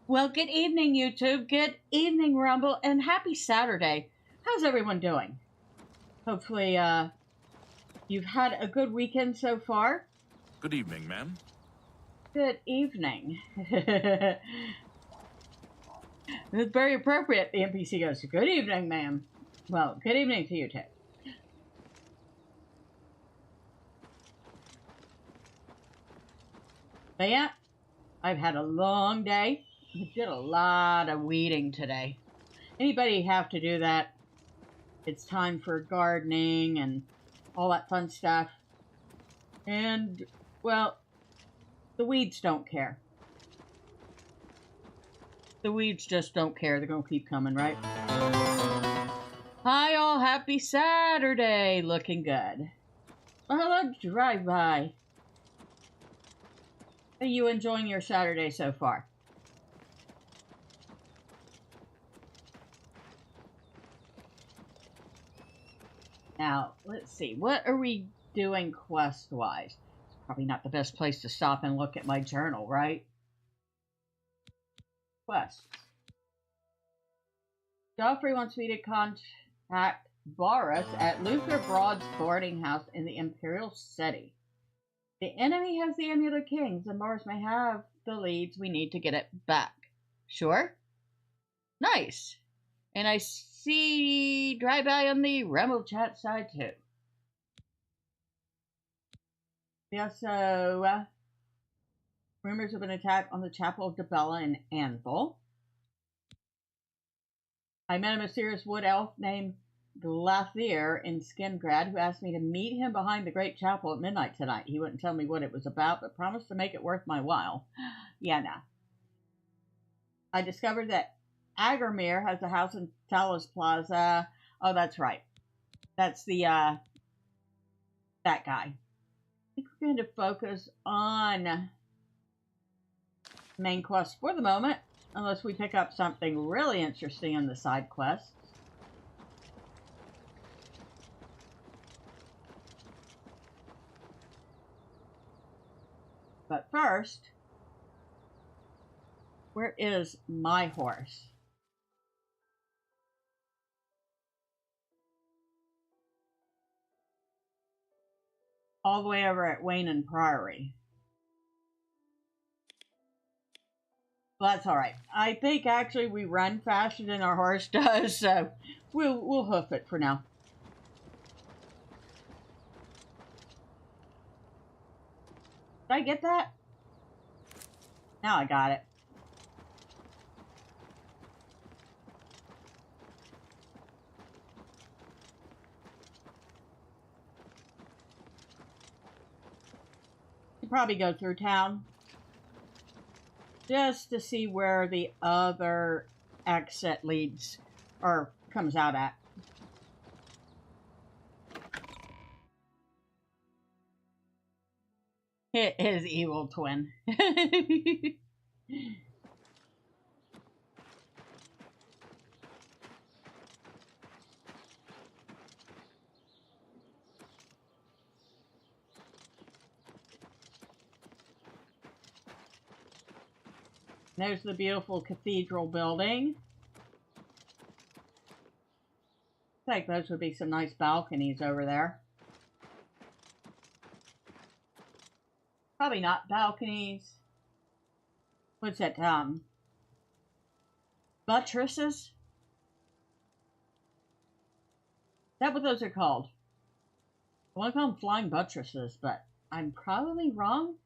Well, good evening, YouTube. Good evening, Rumble, and happy Saturday. How's everyone doing? Hopefully, you've had a good weekend so far. Good evening, ma'am. Good evening. It's very appropriate. The NPC goes, "Good evening, ma'am." Well, good evening to you, too. But yeah, I've had a long day. I did a lot of weeding today. Anybody have to do that? It's time for gardening and all that fun stuff. And, well, the weeds don't care. The weeds just don't care. They're going to keep coming, right? Hi, all. Happy Saturday. Looking good. Hello, drive-by. Are you enjoying your Saturday so far? Now, let's see. What are we doing quest-wise? It's probably not the best place to stop and look at my journal, right? Quests. Joffrey wants me to contact Boris at Luther Broad's boarding house in the Imperial City. The enemy has the Amulet of Kings, and Boris may have the leads we need to get it back. Sure? Nice. And I see drive-by on the Rumble chat side, too. We also, rumors of an attack on the Chapel of Debella in Anvil. I met a mysterious wood elf named Glathier in Skingrad who asked me to meet him behind the Great Chapel at midnight tonight. He wouldn't tell me what it was about, but promised to make it worth my while. Yeah, nah. I discovered that Agarmir has a house in Talos Plaza. Oh, that's right. That's the, that guy. I think we're going to focus on main quest for the moment, unless we pick up something really interesting in the side quests. But first, where is my horse? All the way over at Weynon Priory. Well, that's all right. I think actually we run faster than our horse does, so we'll hoof it for now. Did I get that? Now I got it. Should probably go through town just to see where the other exit leads or comes out at. His evil twin. There's the beautiful cathedral building. I think those would be some nice balconies over there. Probably not balconies. What's that, buttresses? Is that what those are called? I want to call them flying buttresses, but I'm probably wrong.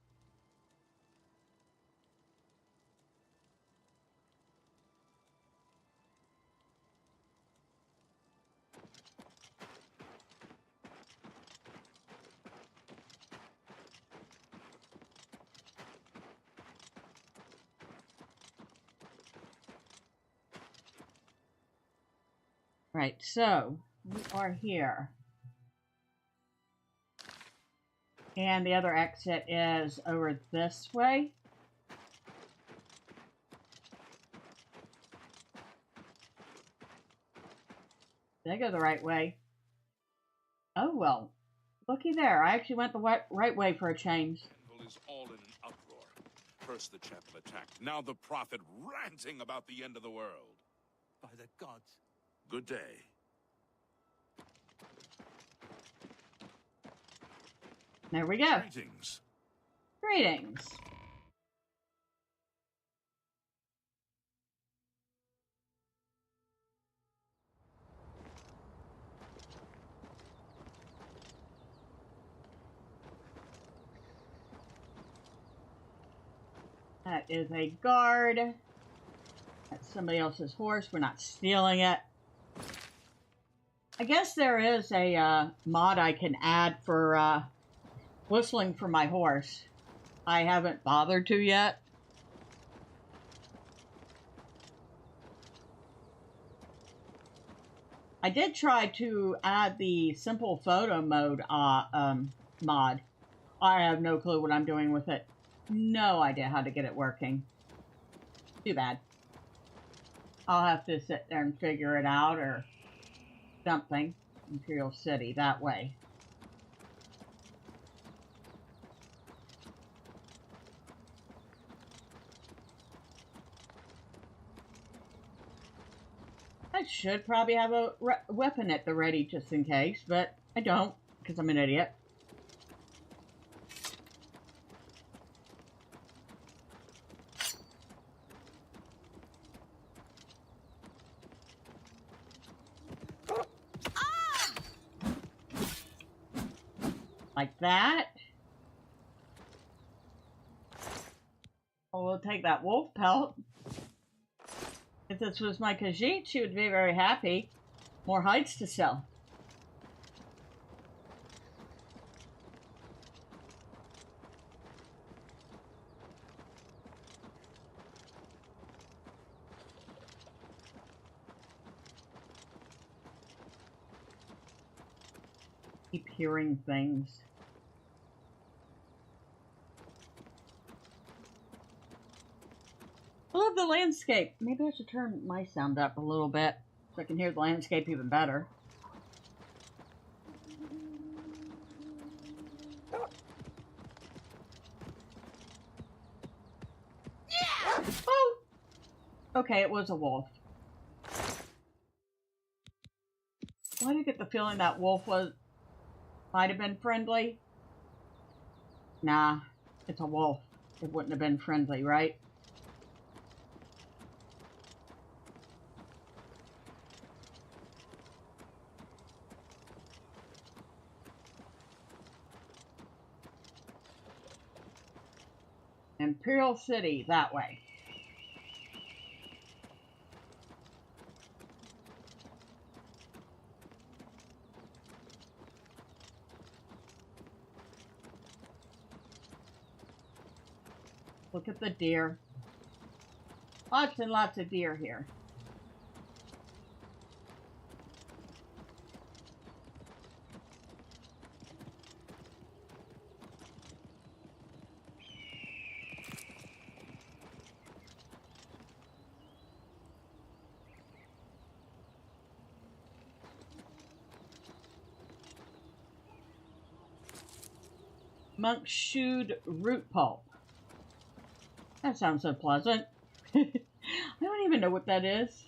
Right, so we are here. And the other exit is over this way. Did I go the right way? Oh, well. Looky there. I actually went the right way for a change. Is all in an uproar. First the chapel attacked, now the prophet ranting about the end of the world. By the gods. Good day. There we go. Greetings. Greetings. That is a guard. That's somebody else's horse. We're not stealing it. I guess there is a mod I can add for whistling for my horse. I haven't bothered to yet. I did try to add the simple photo mode mod. I have no clue what I'm doing with it. No idea how to get it working. Too bad. I'll have to sit there and figure it out or something. Imperial City, that way. I should probably have a weapon at the ready just in case, but I don't, because I'm an idiot. Like that. Well, we'll take that wolf pelt. If this was my Khajiit, she would be very happy. More hides to sell. Keep hearing things. I love the landscape. Maybe I should turn my sound up a little bit so I can hear the landscape even better. Oh! Okay, it was a wolf. Why do I get the feeling that wolf might have been friendly? Nah, it's a wolf. It wouldn't have been friendly, right? Imperial City, that way. Look at the deer. Lots and lots of deer here. Monk shoed root pulp. That sounds so pleasant. I don't even know what that is.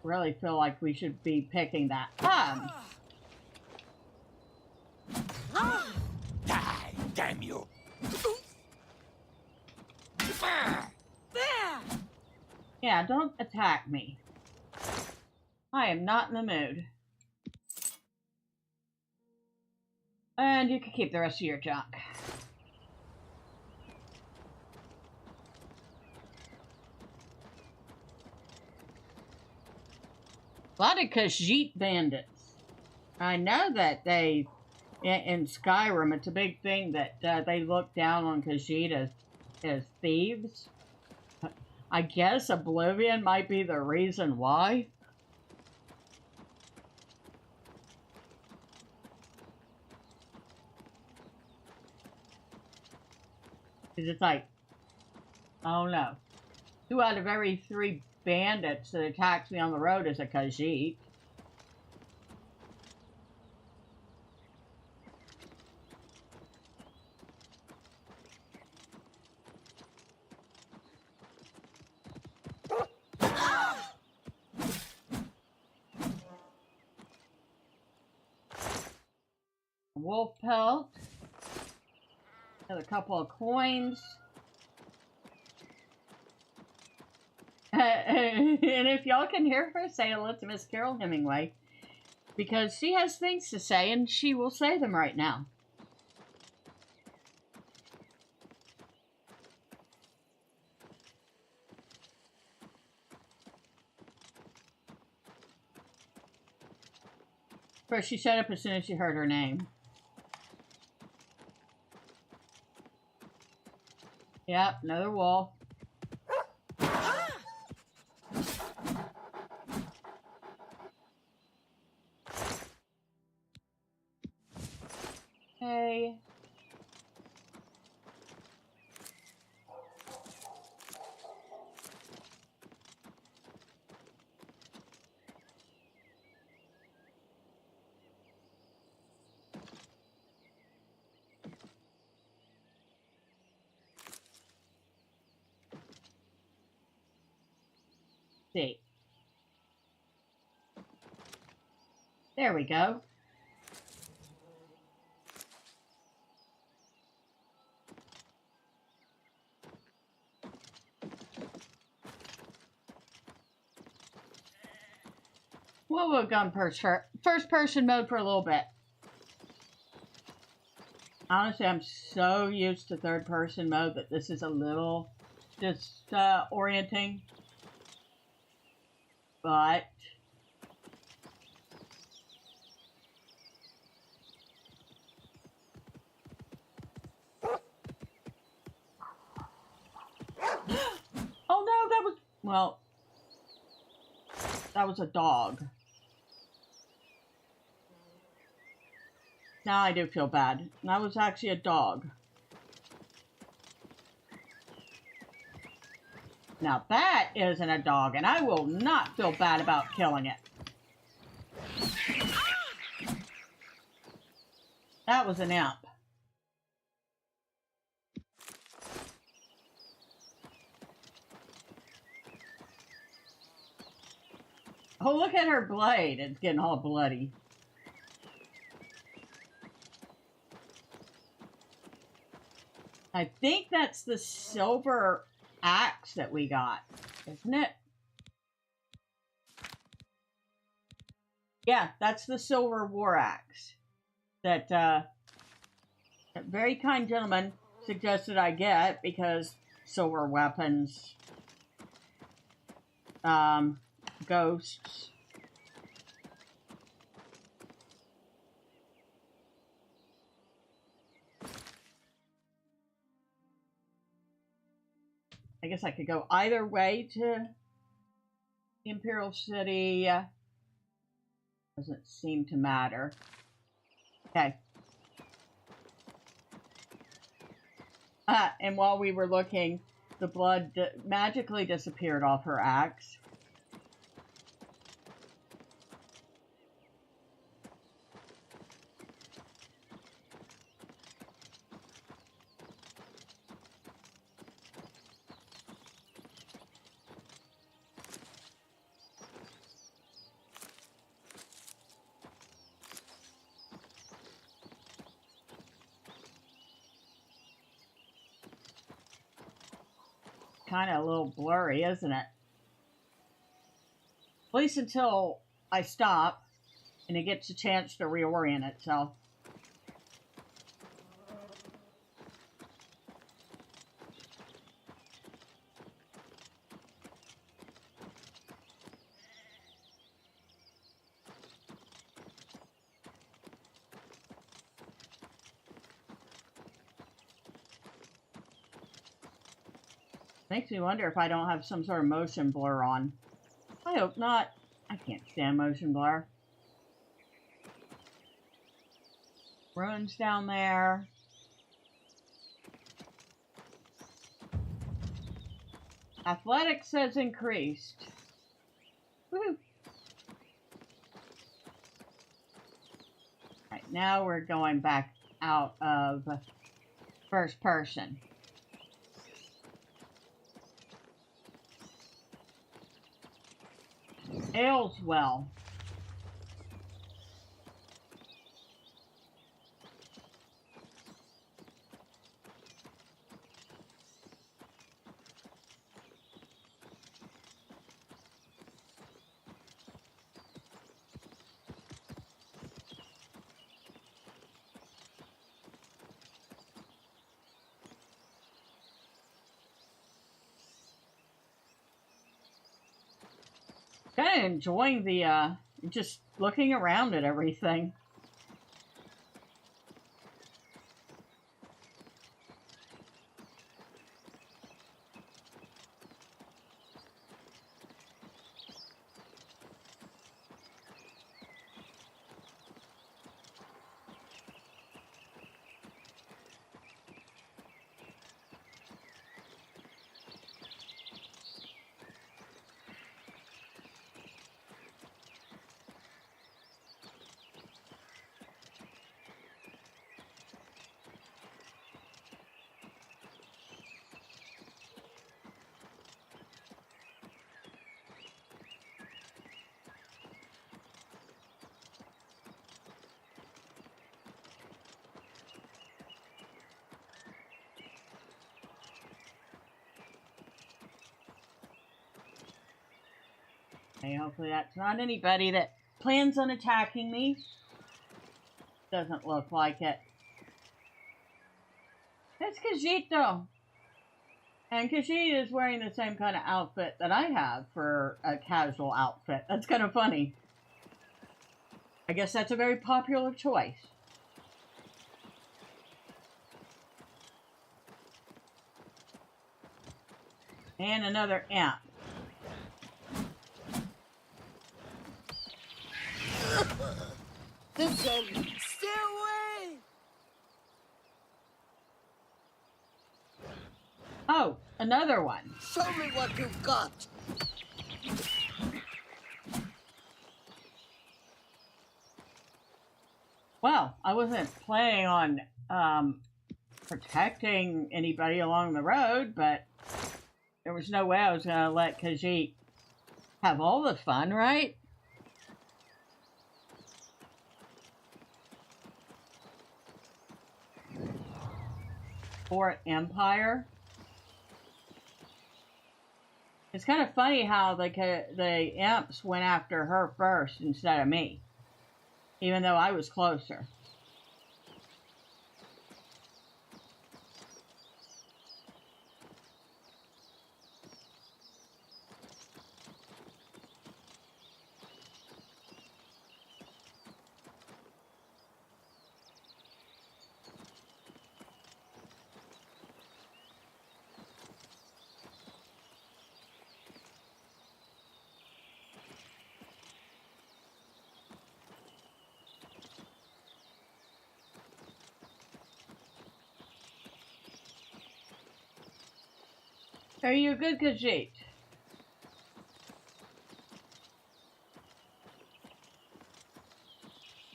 Really feel like we should be picking that. Die, damn you! Yeah, don't attack me. I am not in the mood. And you can keep the rest of your junk. A lot of Khajiit bandits. I know that in Skyrim, it's a big thing that they look down on Khajiit as thieves. I guess Oblivion might be the reason why. Because it's like, I don't know. 2 out of every 3 bandits that attacks me on the road is a Khajiit. A wolf pelt. Another couple of coins. And if y'all can hear her say hello to Miss Carol Hemingway, because she has things to say and she will say them right now. First, she shut up as soon as she heard her name. Yep, another wolf. Okay. See. There we go. We'll go gun first person mode for a little bit. Honestly, I'm so used to third person mode that this is a little disorienting. But oh no, that was a dog. Now I do feel bad. That was actually a dog. Now that isn't a dog, and I will not feel bad about killing it. That was an imp. Oh, look at her blade. It's getting all bloody. I think that's the silver axe that we got, isn't it? Yeah, that's the silver war axe that a very kind gentleman suggested I get because silver weapons, ghosts. I guess I could go either way to the Imperial City. Doesn't seem to matter. Okay. And while we were looking, the blood magically disappeared off her axe. Kind of a little blurry, isn't it? At least until I stop and it gets a chance to reorient itself. Makes me wonder if I don't have some sort of motion blur on. I hope not. I can't stand motion blur. Ruins down there. Athletics says increased. Woohoo! Alright, now we're going back out of first person. Ailswell. Kind of enjoying the, just looking around at everything. Okay, hopefully that's not anybody that plans on attacking me. Doesn't look like it. It's Khajiit though. And Khajiit is wearing the same kind of outfit that I have for a casual outfit. That's kind of funny. I guess that's a very popular choice. And another amp. The zombie! Stay away! Oh, another one. Show me what you've got! Well, I wasn't planning on protecting anybody along the road, but there was no way I was going to let Khajiit have all the fun, right? Fort Empire. It's kind of funny how the imps went after her first instead of me, even though I was closer. Are you a good Khajiit?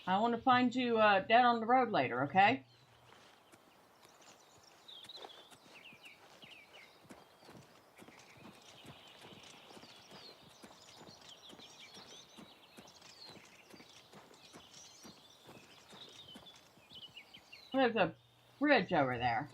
I want to find you dead on the road later, okay? There's a bridge over there.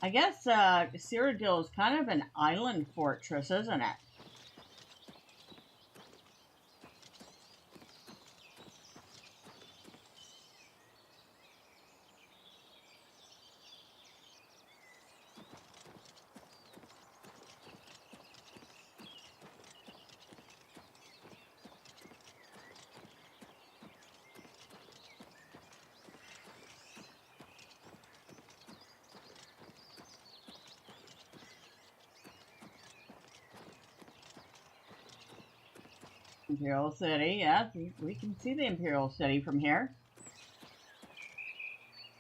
I guess Cyrodiil is kind of an island fortress, isn't it? Imperial City, yes, we can see the Imperial City from here.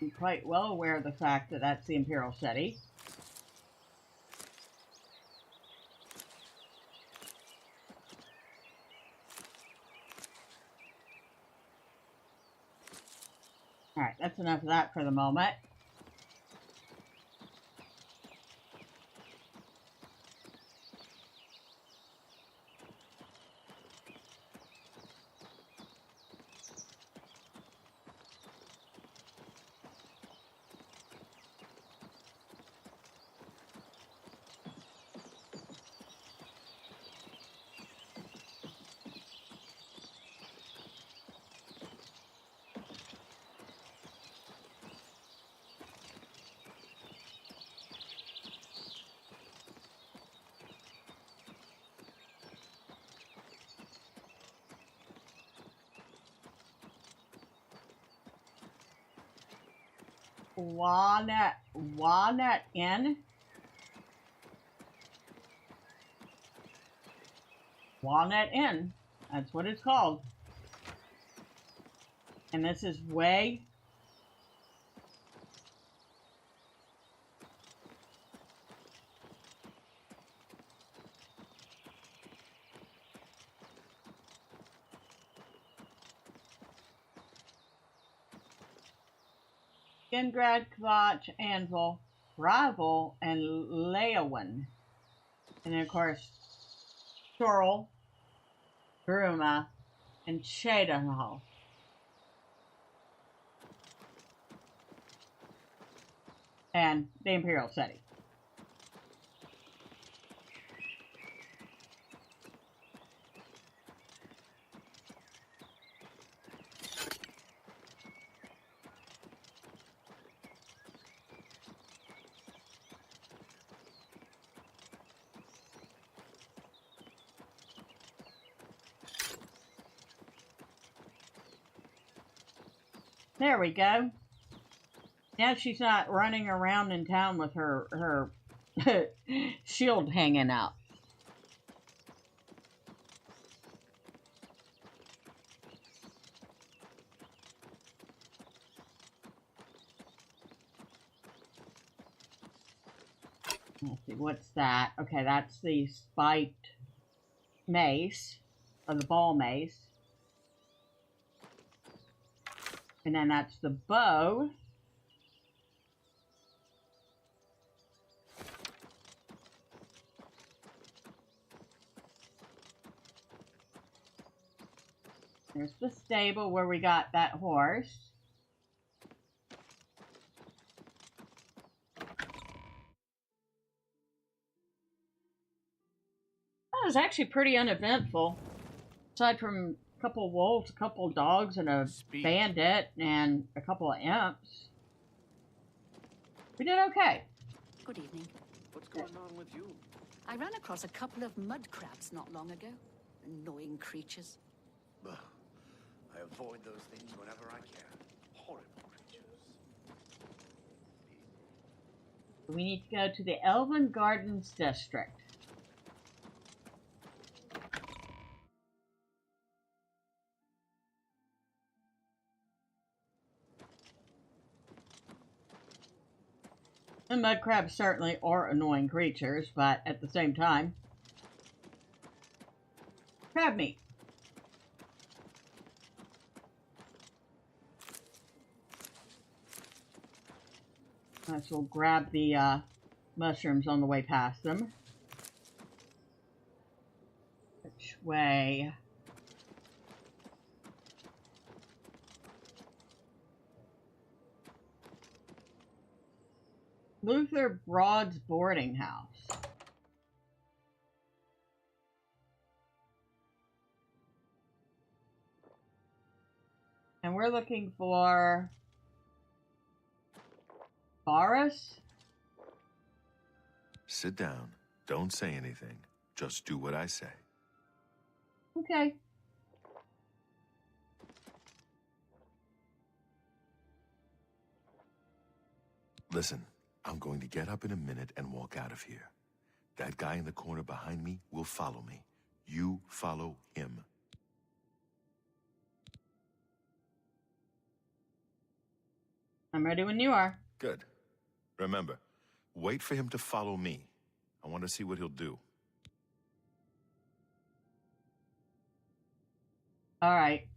I'm quite well aware of the fact that that's the Imperial City. Alright, that's enough of that for the moment. Walnut Inn. Walnut Inn. That's what it's called. And this is way. Skingrad, Kvatch, Anvil, Rival, and Leowin. And then, of course, Sorrel, Bruma, and Cheydinhal. And the Imperial City. There we go. Now she's not running around in town with her shield hanging out. Let's see, what's that? Okay, that's the spiked mace, or the ball mace. And then that's the bow. There's the stable where we got that horse. That was actually pretty uneventful. Aside from a couple of wolves, a couple of dogs, and a bandit, and a couple of imps. We did okay. Good evening. What's going on with you? I ran across a couple of mud crabs not long ago. Annoying creatures. Ugh. I avoid those things whenever I can. Horrible creatures. We need to go to the Elven Gardens District. The mud crabs certainly are annoying creatures, but at the same time, crab meat. So we'll grab the mushrooms on the way past them. Which way? Luther Broad's boarding house. And we're looking for Boris? Sit down. Don't say anything. Just do what I say. Okay. Listen, I'm going to get up in a minute and walk out of here. That guy in the corner behind me will follow me. You follow him. I'm ready when you are. Good. Remember, wait for him to follow me. I want to see what he'll do. All right.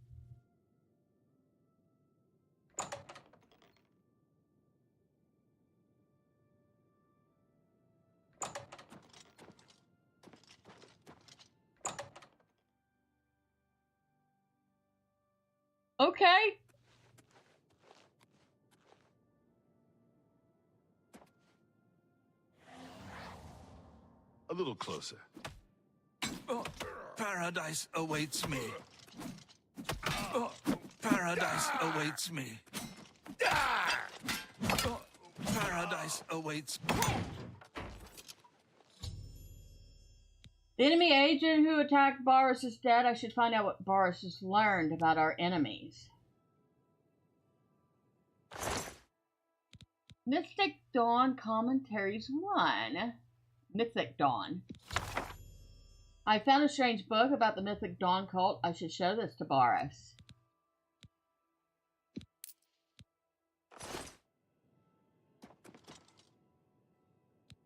Okay. A little closer. Oh, paradise awaits me. Oh, paradise awaits me. Oh, paradise awaits me. The enemy agent who attacked Boris is dead. I should find out what Boris has learned about our enemies. Mystic Dawn Commentaries 1. Mythic Dawn. I found a strange book about the Mythic Dawn cult. I should show this to Boris.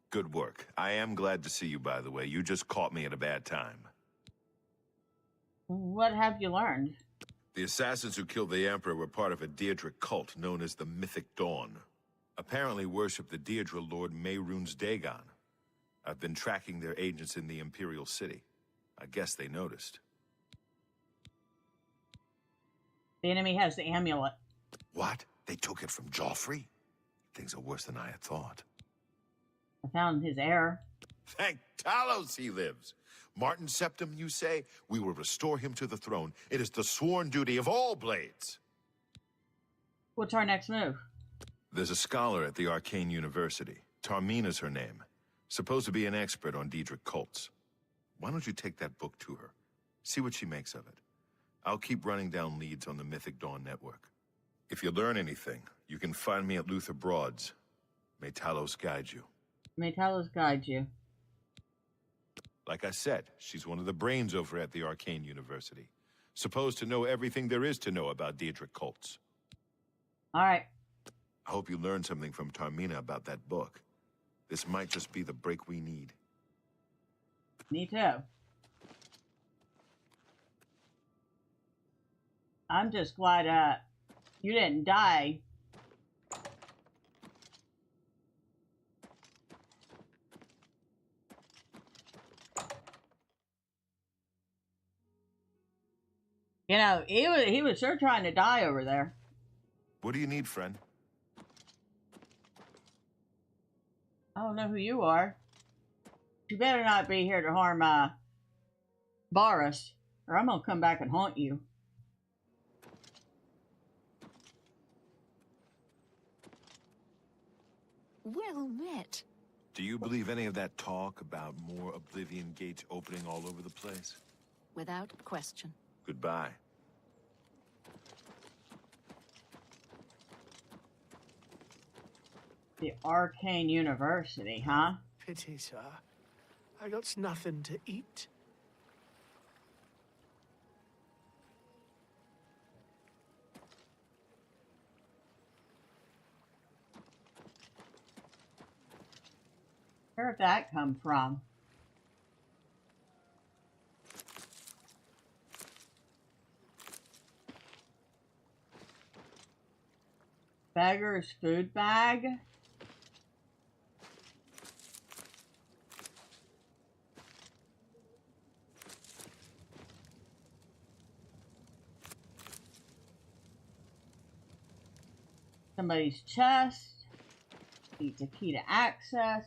Good work. I am glad to see you, by the way. You just caught me at a bad time. What have you learned? The assassins who killed the Emperor were part of a Deirdre cult known as the Mythic Dawn. Apparently worship the Deirdre Lord Mehrunes Dagon. I've been tracking their agents in the Imperial City. I guess they noticed. The enemy has the amulet. What? They took it from Joffrey? Things are worse than I had thought. I found his heir. Thank Talos he lives. Martin Septim, you say? We will restore him to the throne. It is the sworn duty of all Blades. What's our next move? There's a scholar at the Arcane University. Tarmina's her name. Supposed to be an expert on Daedric cults. Why don't you take that book to her? See what she makes of it. I'll keep running down leads on the Mythic Dawn network. If you learn anything, you can find me at Luther Broad's. May Talos guide you. May Talos guide you. Like I said, she's one of the brains over at the Arcane University. Supposed to know everything there is to know about Daedric cults. All right. I hope you learned something from Tarmina about that book. This might just be the break we need. Me too. I'm just glad you didn't die. You know, he was sure trying to die over there. What do you need, friend? I don't know who you are. You better not be here to harm Boris, or I'm gonna come back and haunt you. Well met. Do you believe any of that talk about more Oblivion Gates opening all over the place? Without question. Goodbye. The Arcane University, huh? Pity, sir. I got nothing to eat. Where did that come from? Beggar's food bag? Somebody's chest. Needs a key to access.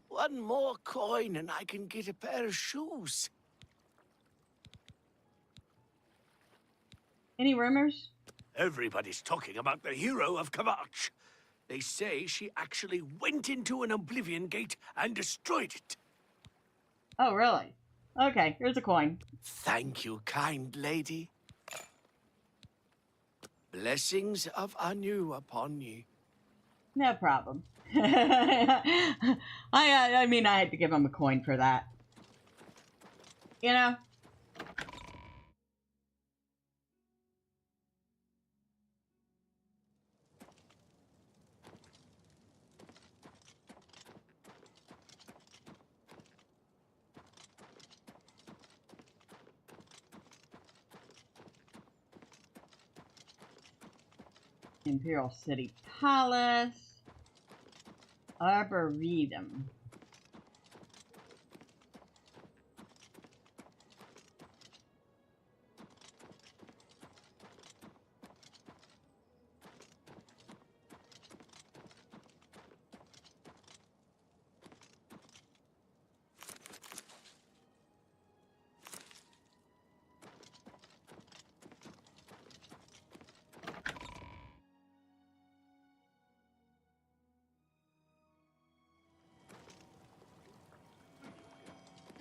One more coin and I can get a pair of shoes. Any rumors? Everybody's talking about the hero of Kvatch. They say she actually went into an Oblivion Gate and destroyed it. Oh, really? Okay, here's a coin. Thank you, kind lady. Blessings of Anu upon you. No problem. I mean, I had to give him a coin for that. You know? Imperial City Palace. Arboretum.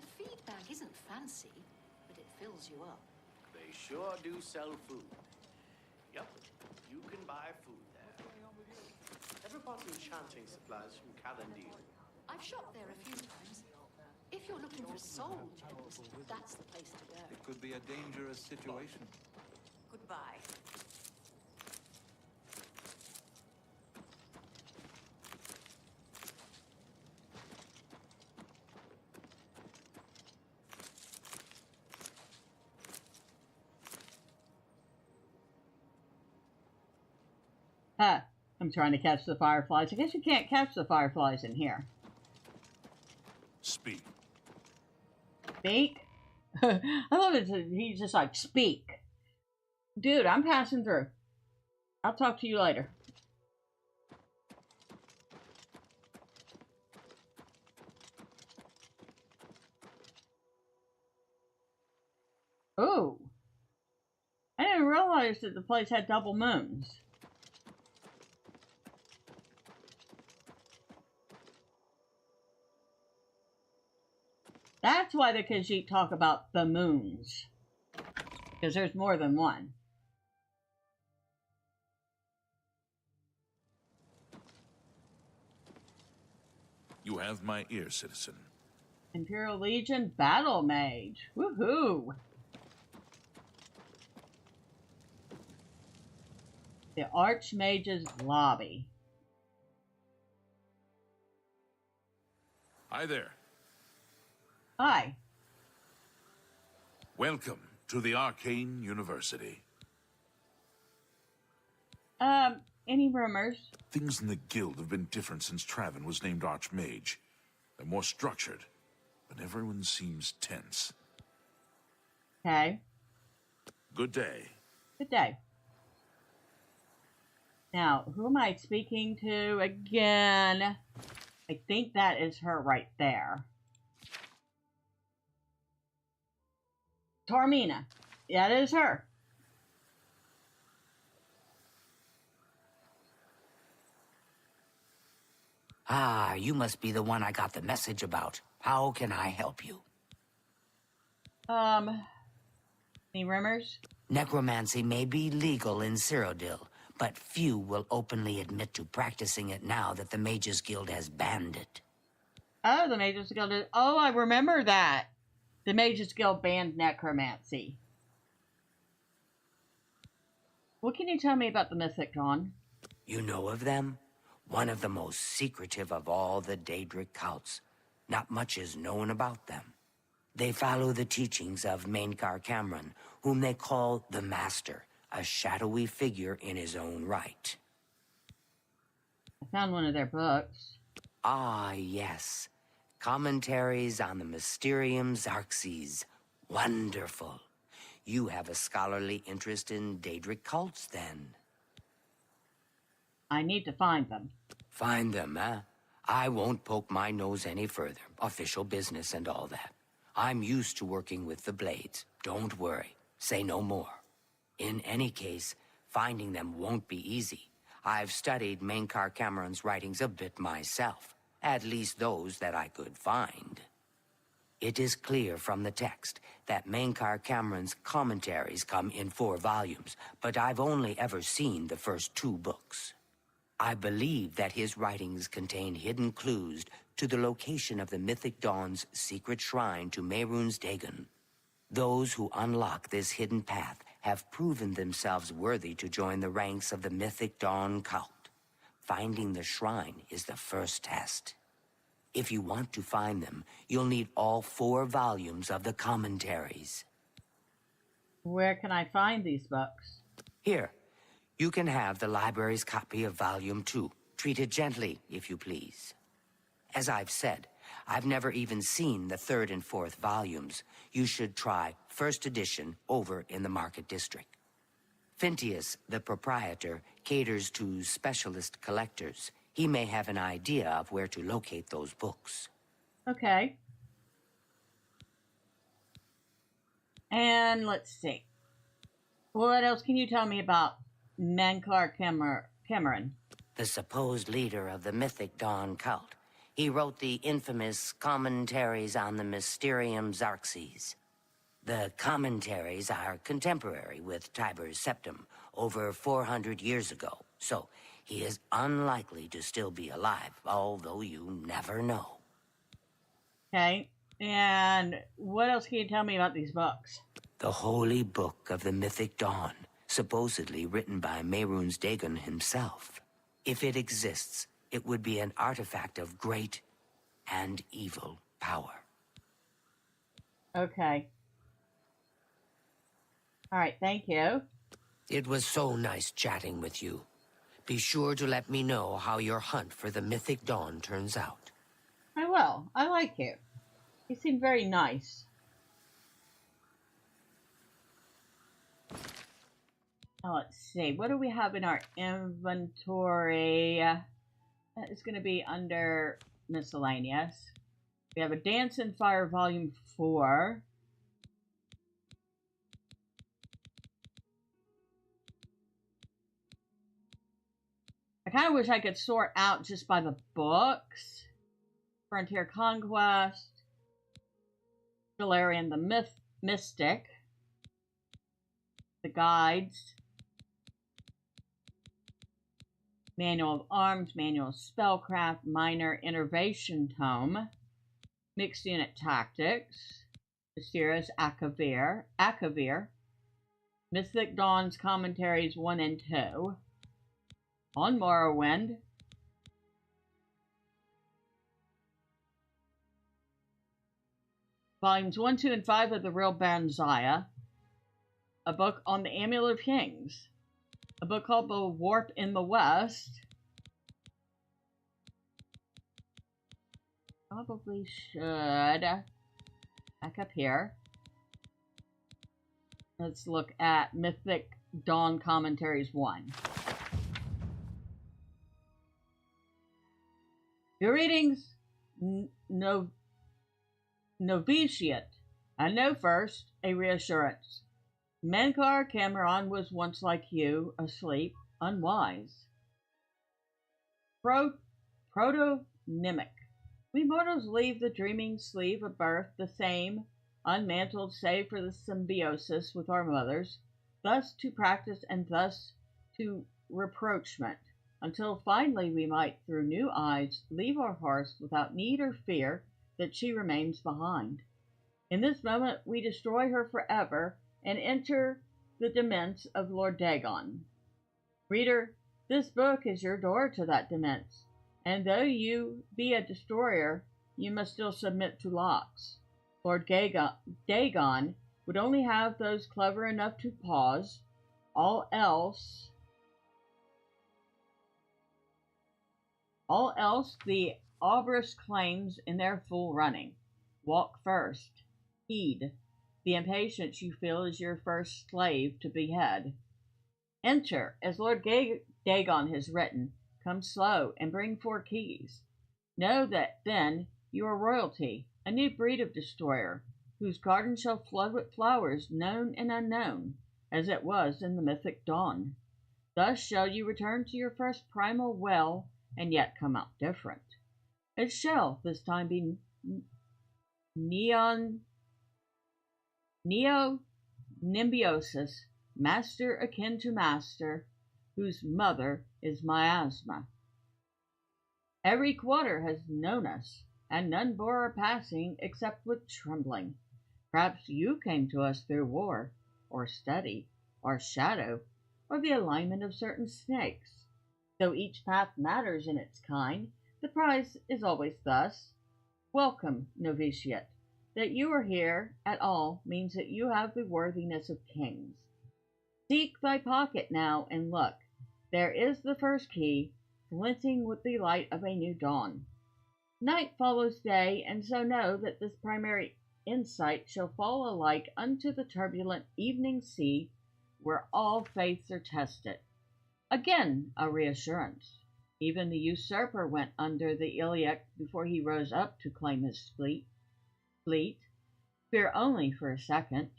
The feed bag isn't fancy, but it fills you up. They sure do sell food. Yep, you can buy buy food there. Ever bought enchanting supplies from Calendine? I've shopped there a few times. If you're looking for soul gems, that's the place to go. It could be a dangerous situation. Goodbye. I'm trying to catch the fireflies. I guess you can't catch the fireflies in here. Speak. Speak? I love it. He's just like, speak. Dude, I'm passing through. I'll talk to you later. Ooh. I didn't realize that the place had double moons. That's why the Khajiit talk about the moons. Because there's more than one. You have my ear, citizen. Imperial Legion Battle Mage. Woohoo! The Archmage's Lobby. Hi there. Hi. Welcome to the Arcane University. Any rumors? Things in the guild have been different since Traven was named Archmage. They're more structured, but everyone seems tense. Okay. Good day. Good day. Now, who am I speaking to again? I think that is her right there. Tormina. Yeah, that is her. Ah, you must be the one I got the message about. How can I help you? Any rumors? Necromancy may be legal in Cyrodiil, but few will openly admit to practicing it now that the Mages Guild has banned it. Oh, the Mages Guild is... Oh, I remember that. The Mages Guild banned necromancy. What can you tell me about the Mythic Dawn? You know of them? One of the most secretive of all the Daedric cults. Not much is known about them. They follow the teachings of Mainkar Cameron, whom they call the Master, a shadowy figure in his own right. I found one of their books. Ah, yes. Commentaries on the Mysterium Xarxes. Wonderful. You have a scholarly interest in Daedric cults, then. I need to find them. Find them, huh? I won't poke my nose any further. Official business and all that. I'm used to working with the Blades. Don't worry. Say no more. In any case, finding them won't be easy. I've studied Mainkar Cameron's writings a bit myself. At least those that I could find. It is clear from the text that Mainkar Cameron's commentaries come in 4 volumes, but I've only ever seen the first 2 books. I believe that his writings contain hidden clues to the location of the Mythic Dawn's secret shrine to Mehrunes Dagon. Those who unlock this hidden path have proven themselves worthy to join the ranks of the Mythic Dawn cult. Finding the shrine is the first test. If you want to find them, you'll need all 4 volumes of the commentaries. Where can I find these books? Here, you can have the library's copy of Volume 2. Treat it gently, if you please. As I've said, I've never even seen the 3rd and 4th volumes. You should try first edition over in the Market District. Phintius, the proprietor, caters to specialist collectors. He may have an idea of where to locate those books. Okay. And let's see. What else can you tell me about Mainkar Cameron? The supposed leader of the Mythic Dawn cult. He wrote the infamous Commentaries on the Mysterium Xarxes. The commentaries are contemporary with Tiber's Septum, over 400 years ago, so he is unlikely to still be alive, although you never know. Okay, and what else can you tell me about these books? The Holy Book of the Mythic Dawn, supposedly written by Mehrunes Dagon himself. If it exists, it would be an artifact of great and evil power. Okay. All right, thank you. It was so nice chatting with you. Be sure to let me know how your hunt for the Mythic Dawn turns out. I will. I like you. You seem very nice. Now, let's see. What do we have in our inventory? That is going to be under miscellaneous. We have a Dance and Fire Volume 4. I kind of wish I could sort out just by the books. Frontier Conquest. Galarian the Mystic. The guides. Manual of Arms, Manual of Spellcraft, Minor Innervation Tome, Mixed Unit Tactics, Mysterious Akavir, Mythic Dawn's Commentaries 1 and 2, on Morrowind, Volumes 1, 2, and 5 of the Real Banzaya, a book on the Amulet of Kings, a book called The Warp in the West. Probably should back up here. Let's look at Mythic Dawn Commentaries 1. Greetings, Novitiate. I know first, a reassurance. Menkar Cameron was once like you, asleep, unwise. Proto-Nimic. We mortals leave the dreaming sleeve of birth the same, unmantled save for the symbiosis with our mothers, thus to practice and thus to reproachment, until finally we might, through new eyes, leave our horse without need or fear that she remains behind. In this moment we destroy her forever, and enter the demesne of Lord Dagon. Reader, this book is your door to that demesne, and though you be a destroyer, you must still submit to locks. Lord Dagon would only have those clever enough to pause. All else the Aubrus claims in their full running. Walk first. Heed. The impatience you feel is your first slave to behead. Enter, as Lord Dagon has written. Come slow, and bring 4 keys. Know that, then, you are royalty, a new breed of destroyer, whose garden shall flood with flowers known and unknown, as it was in the mythic dawn. Thus shall you return to your first primal well, and yet come out different. It shall this time be Neo-Nimbiosis, master akin to master, whose mother is miasma. Every quarter has known us, and none bore our passing except with trembling. Perhaps you came to us through war, or study, or shadow, or the alignment of certain snakes. Though each path matters in its kind, the prize is always thus. Welcome, novitiate. That you are here at all means that you have the worthiness of kings. Seek thy pocket now and look. There is the first key, glinting with the light of a new dawn. Night follows day, and so know that this primary insight shall fall alike unto the turbulent evening sea, where all faiths are tested. Again a reassurance. Even the usurper went under the iliac before he rose up to claim his fleet. Fear only for a second.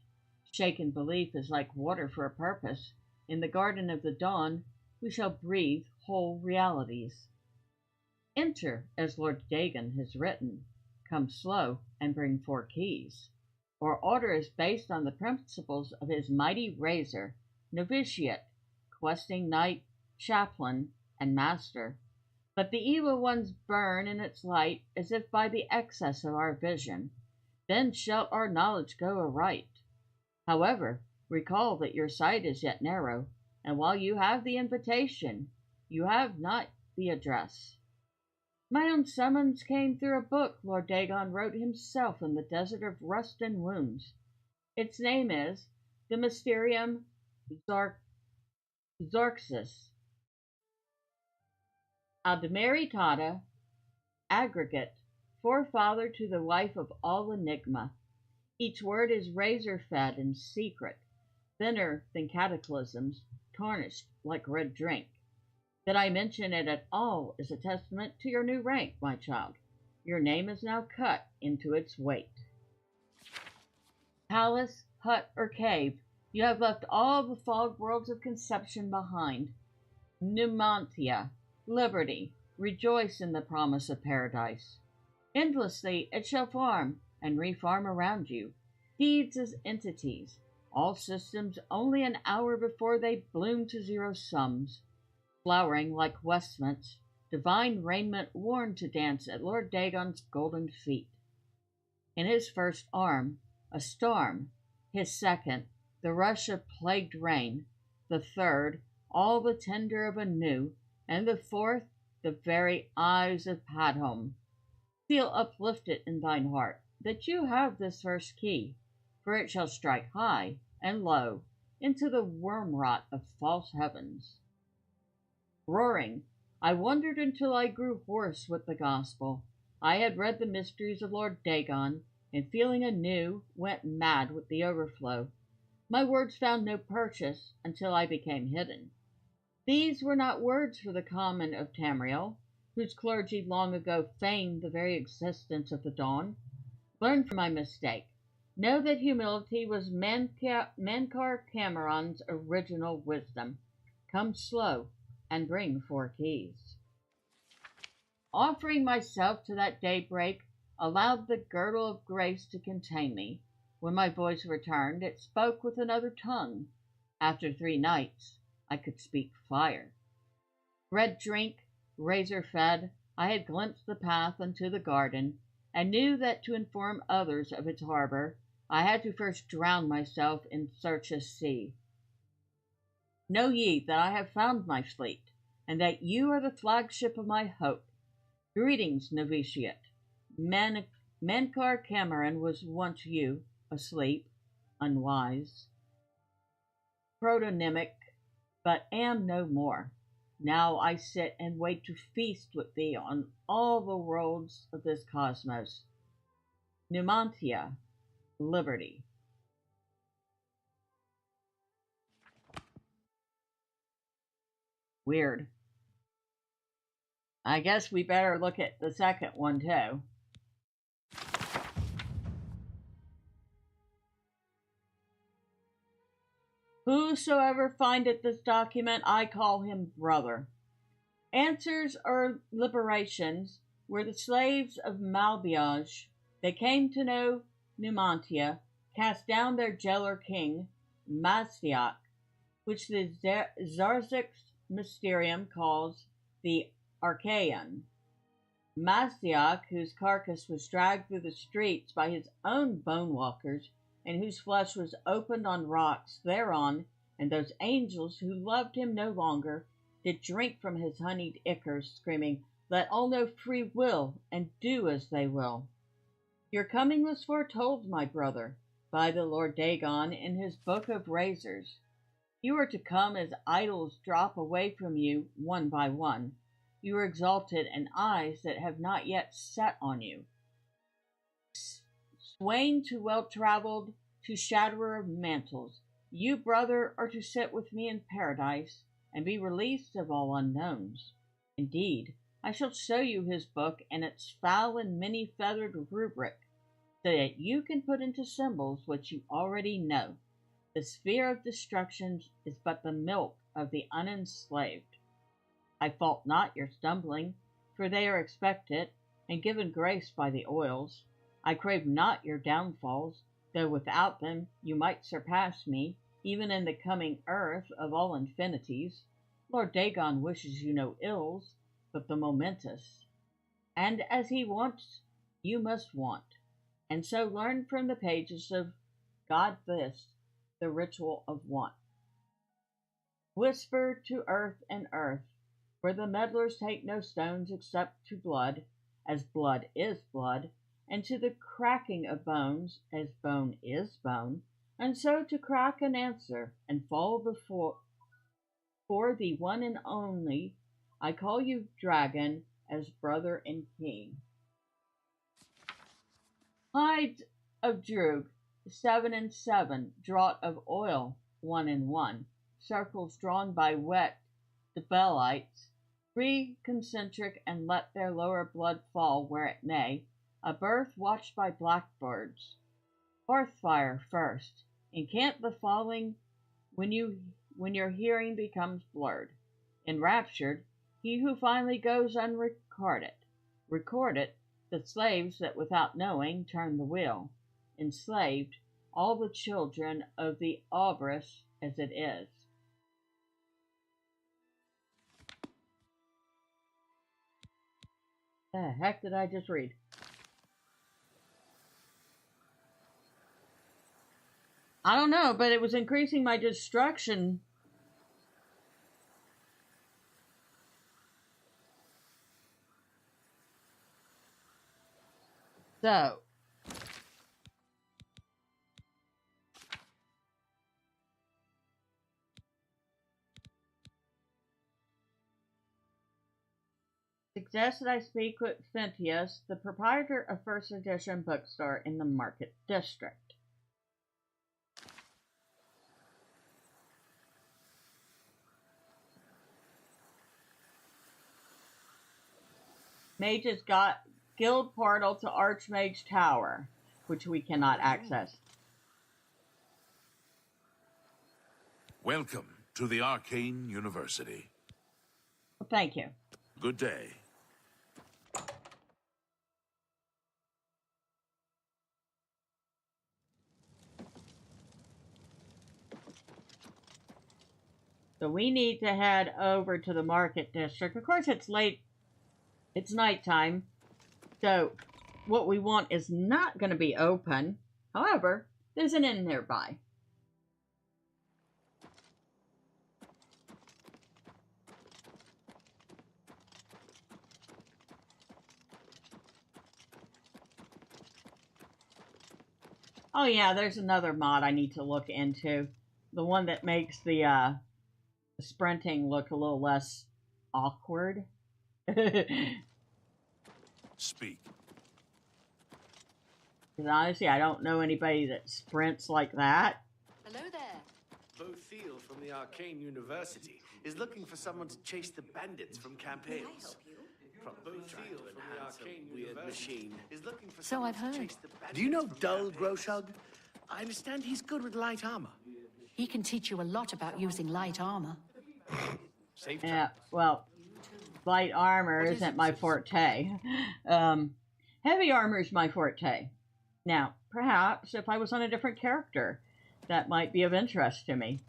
Shaken belief is like water for a purpose. In the garden of the dawn we shall breathe whole realities. Enter, as Lord Dagon has written. Come slow and bring 4 keys. Our order is based on the principles of his mighty razor, novitiate, questing knight, chaplain, and master. But the evil ones burn in its light as if by the excess of our vision. Then shall our knowledge go aright. However, recall that your sight is yet narrow, and while you have the invitation, you have not the address. My own summons came through a book Lord Dagon wrote himself in the desert of rust and wounds. Its name is The Mysterium Xarxus. Admeritata, aggregate, forefather to the wife of all enigma. Each word is razor-fed and secret, thinner than cataclysms, tarnished like red drink. That I mention it at all is a testament to your new rank, my child. Your name is now cut into its weight. Palace, hut, or cave, you have left all the fog worlds of conception behind. Numantia, liberty, rejoice in the promise of paradise. Endlessly it shall farm and refarm around you, deeds as entities, all systems only an hour before they bloom to zero sums, flowering like vestments, divine raiment worn to dance at Lord Dagon's golden feet. In his first arm, a storm, his second, the rush of plagued rain, the third, all the tender of a new, and the fourth, the very eyes of Padhom. Feel uplifted in thine heart that you have this first key, for it shall strike high and low into the worm-rot of false heavens. Roaring, I wandered until I grew hoarse with the gospel. I had read the mysteries of Lord Dagon, and feeling anew, went mad with the overflow. My words found no purchase until I became hidden. These were not words for the common of Tamriel, whose clergy long ago feigned the very existence of the dawn. Learn from my mistake. Know that humility was Mankar Cameron's original wisdom. Come slow, and bring 4 keys. Offering myself to that daybreak, allowed the girdle of grace to contain me. When my voice returned, it spoke with another tongue. After 3 nights, I could speak fire. Red drink, razor-fed, I had glimpsed the path unto the garden, and knew that to inform others of its harbor, I had to first drown myself in Search's sea. Know ye that I have found my fleet, and that you are the flagship of my hope. Greetings, novitiate. Mankar Cameron was once you, asleep, unwise, protonymic, but am no more. Now I sit and wait to feast with thee on all the worlds of this cosmos. Numantia, liberty. Weird. I guess we better look at the second one too. Whosoever findeth this document, I call him brother. Answers or liberations were the slaves of Malbiage. They came to know Numantia, cast down their jailer king, Mastiak, which the Xarxus Mysterium calls the Archaean. Mastiak, whose carcass was dragged through the streets by his own bone walkers, and whose flesh was opened on rocks thereon, and those angels who loved him no longer did drink from his honeyed ichors, screaming, Let all know free will, and do as they will. Your coming was foretold, my brother, by the Lord Dagon in his book of razors. You are to come as idols drop away from you one by one. You are exalted in eyes that have not yet set on you. Swain to well-traveled, to shatterer of mantles, you, brother, are to sit with me in paradise and be released of all unknowns. Indeed, I shall show you his book and its foul and many-feathered rubric, so that you can put into symbols what you already know. The sphere of destruction is but the milk of the unenslaved. I fault not your stumbling, for they are expected, and given grace by the oils. I crave not your downfalls, though without them you might surpass me. even in the coming earth of all infinities. Lord Dagon wishes you no ills, but the momentous. And as he wants, you must want. And so learn from the pages of God this, the ritual of want. Whisper to earth and earth, where the meddlers take no stones except to blood, as blood is blood, and to the cracking of bones, as bone is bone, and so to crack and answer, and fall before for the one and only, I call you dragon, as brother and king. Hides of Droog, 7 and 7, draught of oil, 1 and 1, circles drawn by wet Debelites, 3 concentric, and let their lower blood fall where it may, a birth watched by blackbirds. Hearthfire first, encant the falling when your hearing becomes blurred. Enraptured, he who finally goes unrecorded. Recorded, the slaves that without knowing turn the wheel. Enslaved, all the children of the Obris as it is. The heck did I just read? I don't know, but it was increasing my destruction. So. Suggest that I speak with Phintius, the proprietor of First Edition bookstore in the Market District. Mage's got guild portal to Archmage Tower, which we cannot access. Welcome to the Arcane University. Thank you. Good day. So we need to head over to the Market District. Of course, it's late. It's nighttime. So what we want is not going to be open. However, there's an inn nearby. Oh yeah, there's another mod I need to look into. The one that makes the sprinting look a little less awkward. Speak. Because honestly, I don't know anybody that sprints like that. Hello there. Bo Thiel from the Arcane University is looking for someone to chase the bandits from Camp Hales. Bo Thiel from the Arcane University is looking for So someone I've to heard. chase the bandits. Do you know Dull Groshug? I understand he's good with light armor. He can teach you a lot about using light armor. Safe Yeah, well, light armor isn't my forte. Heavy armor is my forte. Now, perhaps if I was on a different character, that might be of interest to me.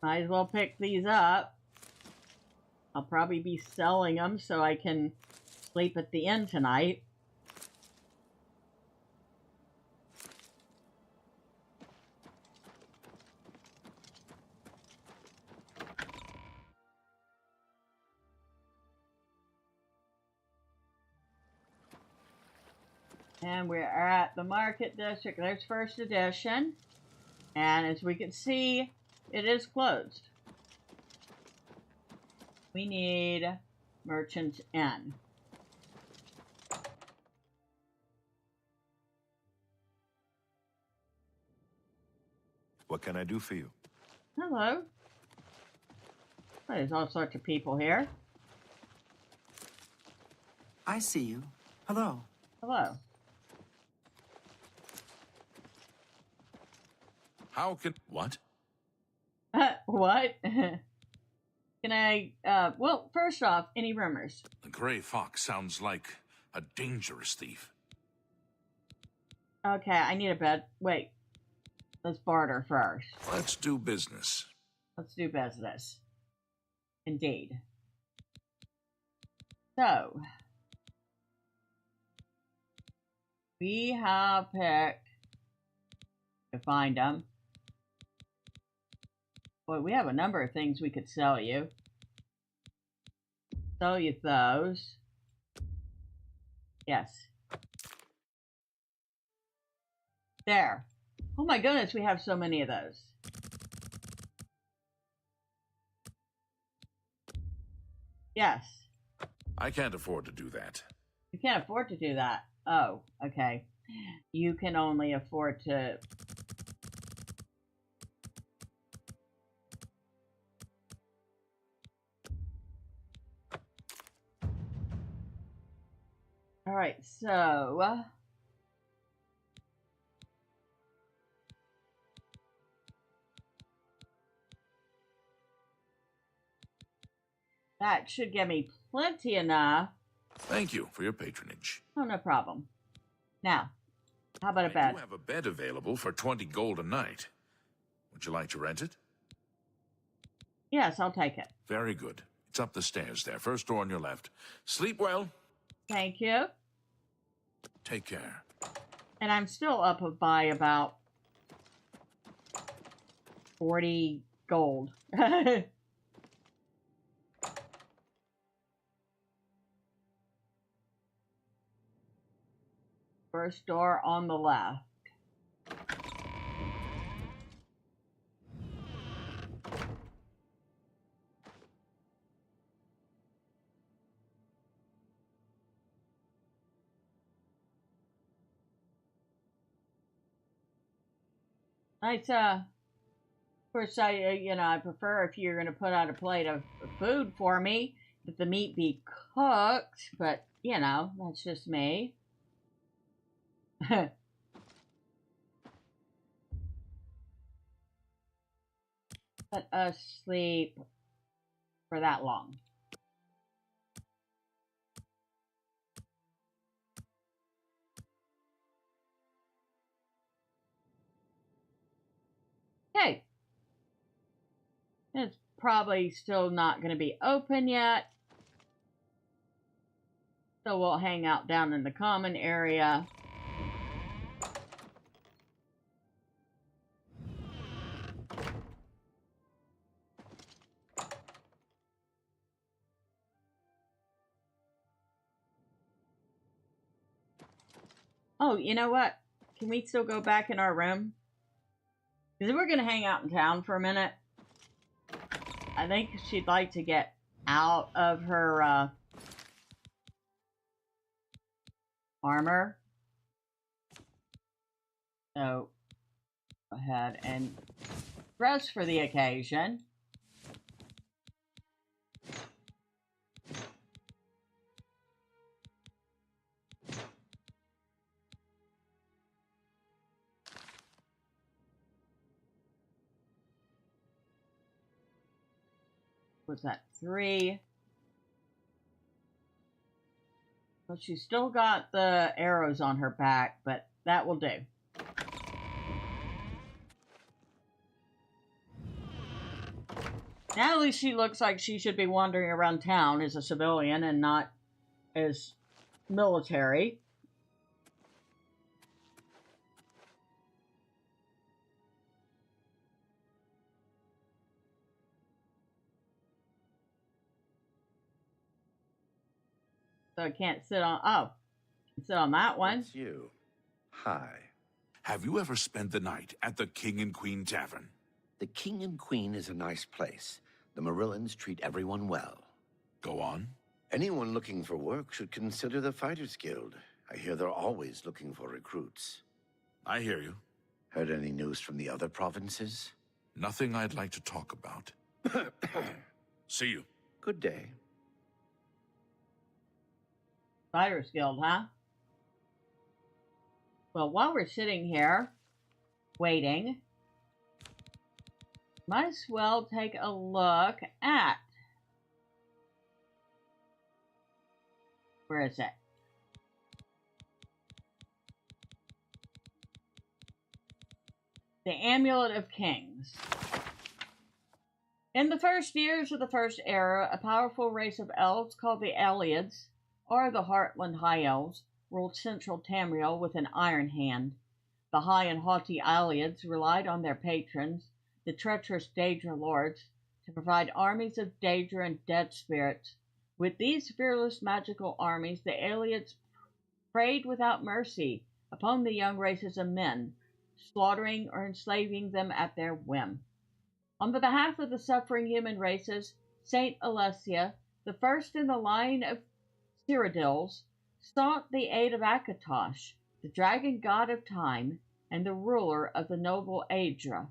Might as well pick these up. I'll probably be selling them so I can sleep at the inn tonight. And we're at the Market District. There's First Edition. And as we can see, it is closed. We need Merchant's Inn. What can I do for you? Hello. There's all sorts of people here. I see you. Hello. Hello. How can... What? What? Can I, well, first off, any rumors? The Gray Fox sounds like a dangerous thief. Okay, I need a bed. Wait. Let's barter first. Let's do business. Let's do business. Indeed. So, we have picked to find them. Boy, we have a number of things we could sell you. Sell you those. Yes. There. Oh my goodness, we have so many of those. Yes. I can't afford to do that. You can't afford to do that. Oh, okay. You can only afford to... Alright, so... that should give me plenty enough. Thank you for your patronage. Oh, no problem. Now, how about a I bed? do have a bed available for 20 gold a night. Would you like to rent it? Yes, I'll take it. Very good. It's up the stairs there. First door on your left. Sleep well. Thank you. Take care. And I'm still up by about 40 gold. First door on the left. Nice, of course, I prefer if you're going to put out a plate of food for me, that the meat be cooked, but, that's just me. Let us sleep for that long. Okay. It's probably still not going to be open yet. So we'll hang out down in the common area. Oh, you know what? Can we still go back in our room? Because we're going to hang out in town for a minute. I think she'd like to get out of her armor. So, go ahead and dress for the occasion. Was that 3? Well, she's still got the arrows on her back, but that will do. Now at least she looks like she should be wandering around town as a civilian and not as military. So I can't sit on... Oh, sit on that one. It's you. Hi. Have you ever spent the night at the King and Queen Tavern? The King and Queen is a nice place. The Marillans treat everyone well. Go on. Anyone looking for work should consider the Fighters Guild. I hear they're always looking for recruits. I hear you. Heard any news from the other provinces? Nothing I'd like to talk about. See you. Good day. Fighters Guild, huh? Well, while we're sitting here, waiting, might as well take a look at... Where is it? The Amulet of Kings. In the first years of the First Era, a powerful race of elves called the Alliads, or the Heartland High Elves, ruled central Tamriel with an iron hand. The high and haughty Alliads relied on their patrons, the treacherous Daedra lords, to provide armies of Daedra and dead spirits. With these fearless magical armies, the Alliads preyed without mercy upon the young races of men, slaughtering or enslaving them at their whim. On the behalf of the suffering human races, Saint Alessia, the first in the line of Cyrodiils, sought the aid of Akatosh, the dragon god of time and the ruler of the noble Aedra.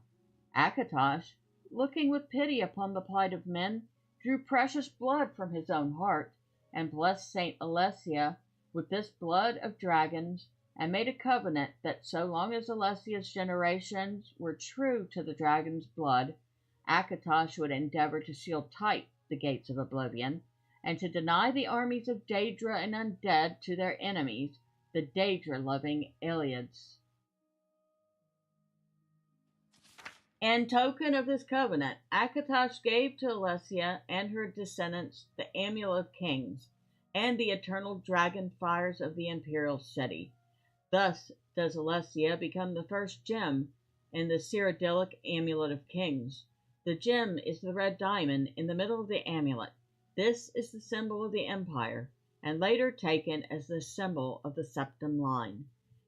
Akatosh, looking with pity upon the plight of men, drew precious blood from his own heart, and blessed Saint Alessia with this blood of dragons, and made a covenant that so long as Alessia's generations were true to the dragon's blood, Akatosh would endeavor to seal tight the gates of Oblivion, and to deny the armies of Daedra and undead to their enemies, the Daedra-loving Alliads. In token of this covenant, Akatosh gave to Alessia and her descendants the Amulet of Kings and the eternal Dragonfires of the Imperial City. Thus does Alessia become the first gem in the Cyrodiilic Amulet of Kings. The gem is the red diamond in the middle of the amulet. This is the symbol of the Empire, and later taken as the symbol of the Septim Line.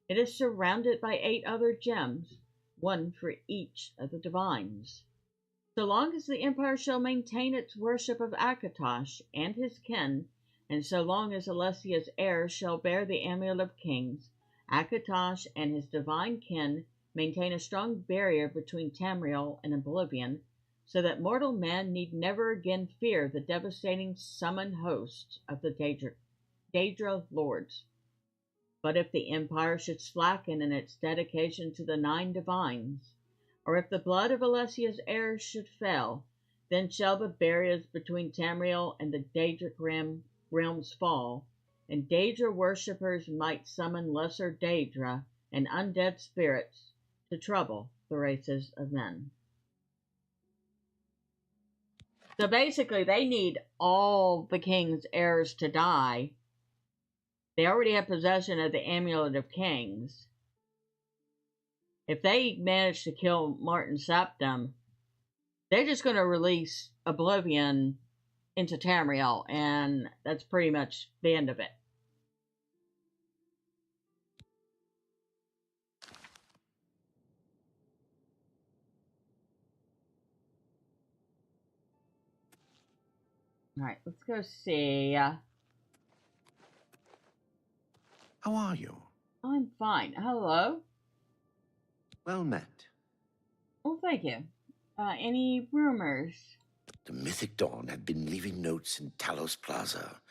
It is surrounded by 8 other gems, one for each of the divines. So long as the Empire shall maintain its worship of Akatosh and his kin, and so long as Alessia's heirs shall bear the Amulet of Kings, Akatosh and his divine kin maintain a strong barrier between Tamriel and Oblivion, so that mortal men need never again fear the devastating summoned hosts of the Daedra lords. But if the Empire should slacken in its dedication to the 9 divines, or if the blood of Alessia's heirs should fail, then shall the barriers between Tamriel and the Daedric realms fall, and Daedra worshippers might summon lesser Daedra and undead spirits to trouble the races of men. So basically, they need all the king's heirs to die. They already have possession of the Amulet of Kings. If they manage to kill Martin Septim, they're just going to release Oblivion into Tamriel, and that's pretty much the end of it. Alright, let's go see. How are you? I'm fine. Hello? Well met. Well, thank you. Any rumors? The Mythic Dawn have been leaving notes in Talos Plaza.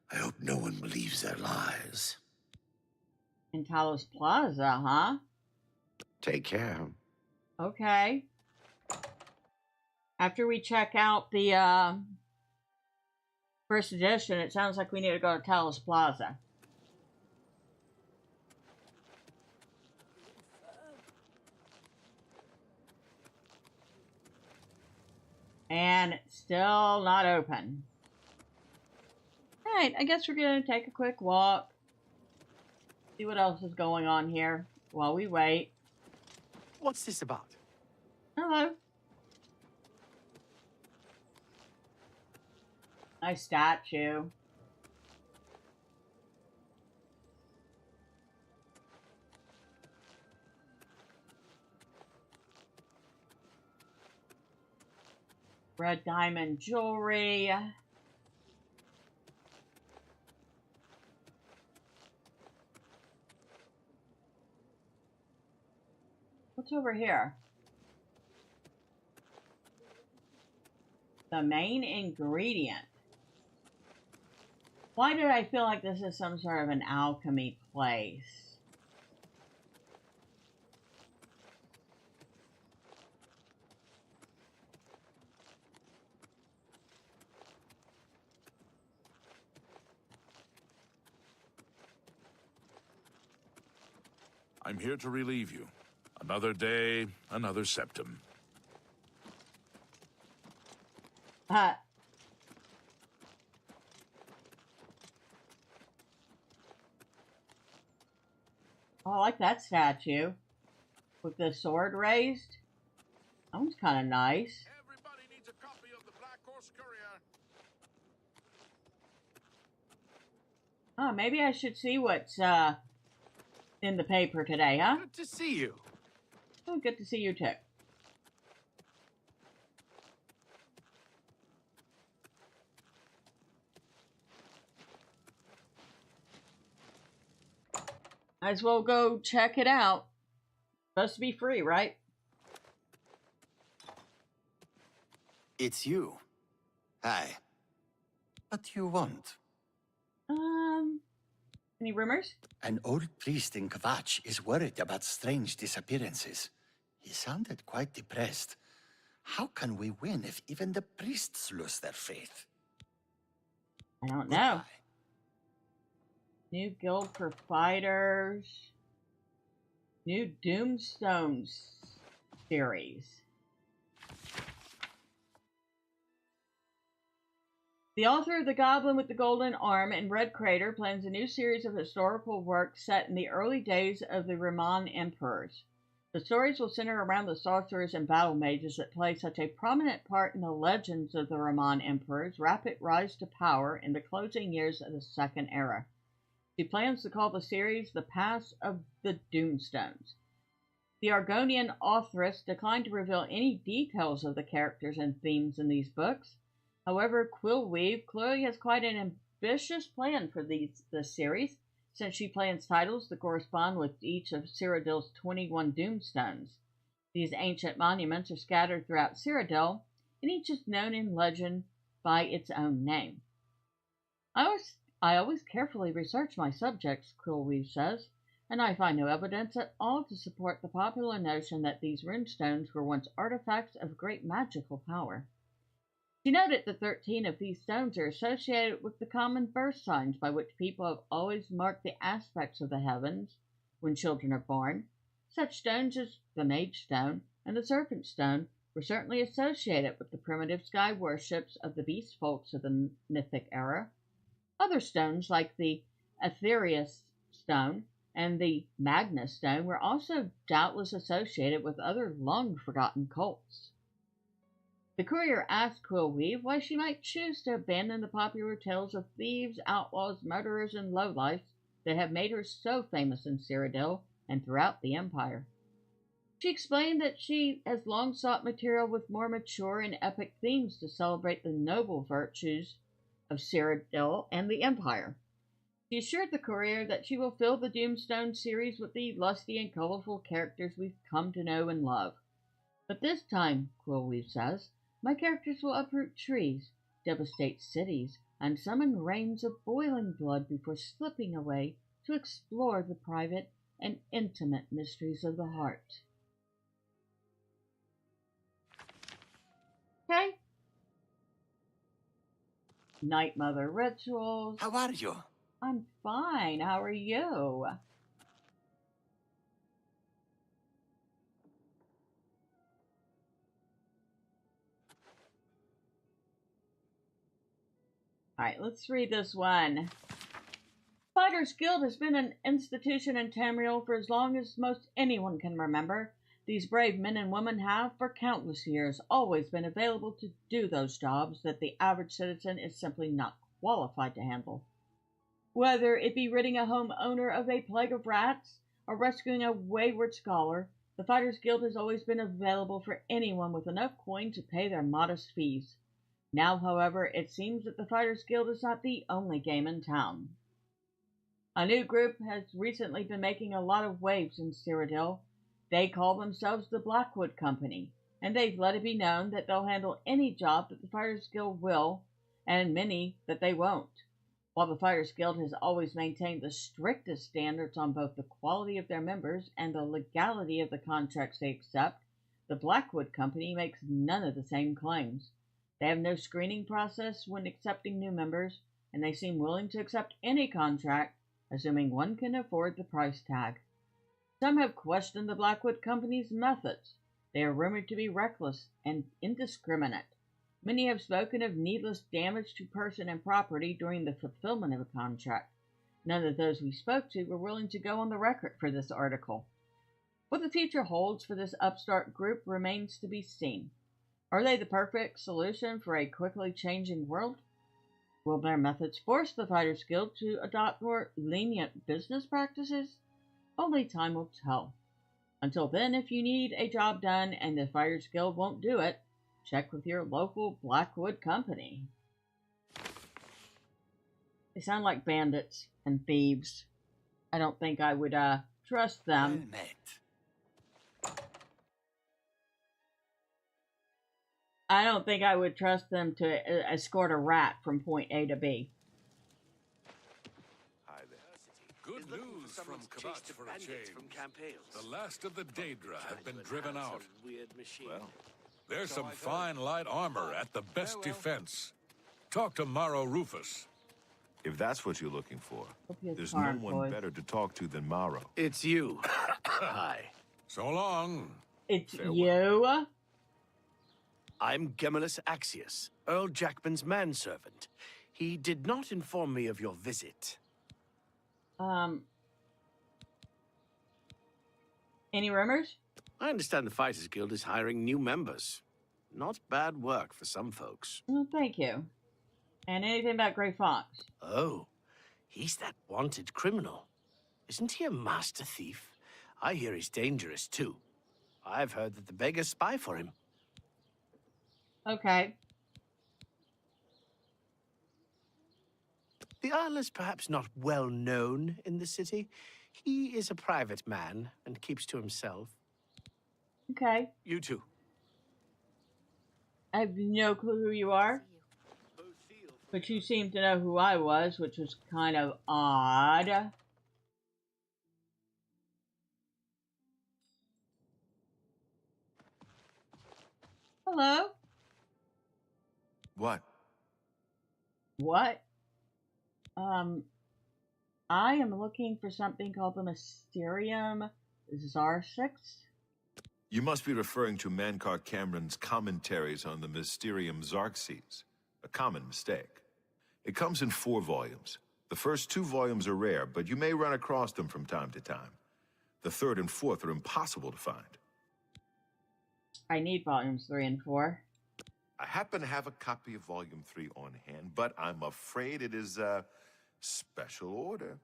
I hope no one believes their lies. In Talos Plaza, huh? Take care. Okay. After we check out the first edition, it sounds like we need to go to Talos Plaza. And it's still not open. Alright, I guess we're going to take a quick walk. See what else is going on here while we wait. What's this about? Hello. Nice statue. Red diamond jewelry. What's over here? The main ingredient. Why did I feel like this is some sort of an alchemy place? I'm here to relieve you. Another day, another septum. Oh, I like that statue. With the sword raised. That one's kind of nice. Everybody needs a copy of the Black Horse Courier. Oh, maybe I should see what's in the paper today, huh? Good to see you. Oh, good to see you too. Might as well go check it out. Supposed to be free, right? It's you. Hi. What do you want? Any rumors? An old priest in Kvatch is worried about strange disappearances. He sounded quite depressed. How can we win if even the priests lose their faith? I don't know. New guild for fighters. New Doomstones series. The author of The Goblin with the Golden Arm and Red Crater plans a new series of historical works set in the early days of the Roman emperors. The stories will center around the sorcerers and battle mages that play such a prominent part in the legends of the Roman emperors' rapid rise to power in the closing years of the Second Era. She plans to call the series The Pass of the Doomstones. The Argonian authoress declined to reveal any details of the characters and themes in these books. However, Quillweave clearly has quite an ambitious plan for this series, since she plans titles that correspond with each of Cyrodiil's 21 Doomstones. These ancient monuments are scattered throughout Cyrodiil, and each is known in legend by its own name. I always carefully research my subjects, Quillweave says, and I find no evidence at all to support the popular notion that these runestones were once artifacts of great magical power. She noted that 13 of these stones are associated with the common birth signs by which people have always marked the aspects of the heavens when children are born. Such stones as the Mage Stone and the Serpent Stone were certainly associated with the primitive sky worships of the beast folks of the mythic era. Other stones, like the Aetherius Stone and the Magnus Stone, were also doubtless associated with other long-forgotten cults. The courier asked Quillweave why she might choose to abandon the popular tales of thieves, outlaws, murderers, and lowlifes that have made her so famous in Cyrodiil and throughout the Empire. She explained that she has long sought material with more mature and epic themes to celebrate the noble virtues of Cyrodiil and the Empire. She assured the courier that she will fill the Doomstone series with the lusty and colorful characters we've come to know and love. But this time, Quillweave says, my characters will uproot trees, devastate cities, and summon rains of boiling blood before slipping away to explore the private and intimate mysteries of the heart. Okay. Night Mother rituals. How are you? I'm fine. How are you? Alright, let's read this one. Fighters Guild has been an institution in Tamriel for as long as most anyone can remember. These brave men and women have, for countless years, always been available to do those jobs that the average citizen is simply not qualified to handle. Whether it be ridding a homeowner of a plague of rats or rescuing a wayward scholar, the Fighters Guild has always been available for anyone with enough coin to pay their modest fees. Now, however, it seems that the Fighters Guild is not the only game in town. A new group has recently been making a lot of waves in Cyrodiil. They call themselves the Blackwood Company, and they've let it be known that they'll handle any job that the Fighters Guild will, and many that they won't. While the Fighters Guild has always maintained the strictest standards on both the quality of their members and the legality of the contracts they accept, the Blackwood Company makes none of the same claims. They have no screening process when accepting new members, and they seem willing to accept any contract, assuming one can afford the price tag. Some have questioned the Blackwood Company's methods. They are rumored to be reckless and indiscriminate. Many have spoken of needless damage to person and property during the fulfillment of a contract. None of those we spoke to were willing to go on the record for this article. What the future holds for this upstart group remains to be seen. Are they the perfect solution for a quickly changing world? Will their methods force the Fighters Guild to adopt more lenient business practices? Only time will tell. Until then, if you need a job done and the Fighters Guild won't do it, check with your local Blackwood Company. They sound like bandits and thieves. I don't think I would trust them. Well met. I don't think I would trust them to escort a rat from point A to B. Hi there. Good news from Kvatch for a change. The last of the Daedra have been driven out. Weird machine. Well, there's some fine light armor at the best defense. Talk to Maro Rufus. If that's what you're looking for, Hope there's no one better to talk to than Maro. It's you. Hi. So long. It's Farewell. you? I'm Gemellus Axius, Earl Jackman's manservant. He did not inform me of your visit. Any rumors? I understand the Fighters Guild is hiring new members. Not bad work for some folks. Well, thank you. And anything about Grey Fox? Oh, he's that wanted criminal. Isn't he a master thief? I hear he's dangerous, too. I've heard that the beggars spy for him. Okay. The Earl is perhaps not well known in the city. He is a private man and keeps to himself. Okay. You too. I have no clue who you are. But you seem to know who I was, which was kind of odd. Hello? What? What? I am looking for something called the Mysterium Zarsix. You must be referring to Mankar Cameron's commentaries on the Mysterium Xarxes. A common mistake. It comes in 4 volumes. The first 2 volumes are rare, but you may run across them from time to time. The 3rd and 4th are impossible to find. I need volumes 3 and 4. I happen to have a copy of Volume 3 on hand, but I'm afraid it is a special order.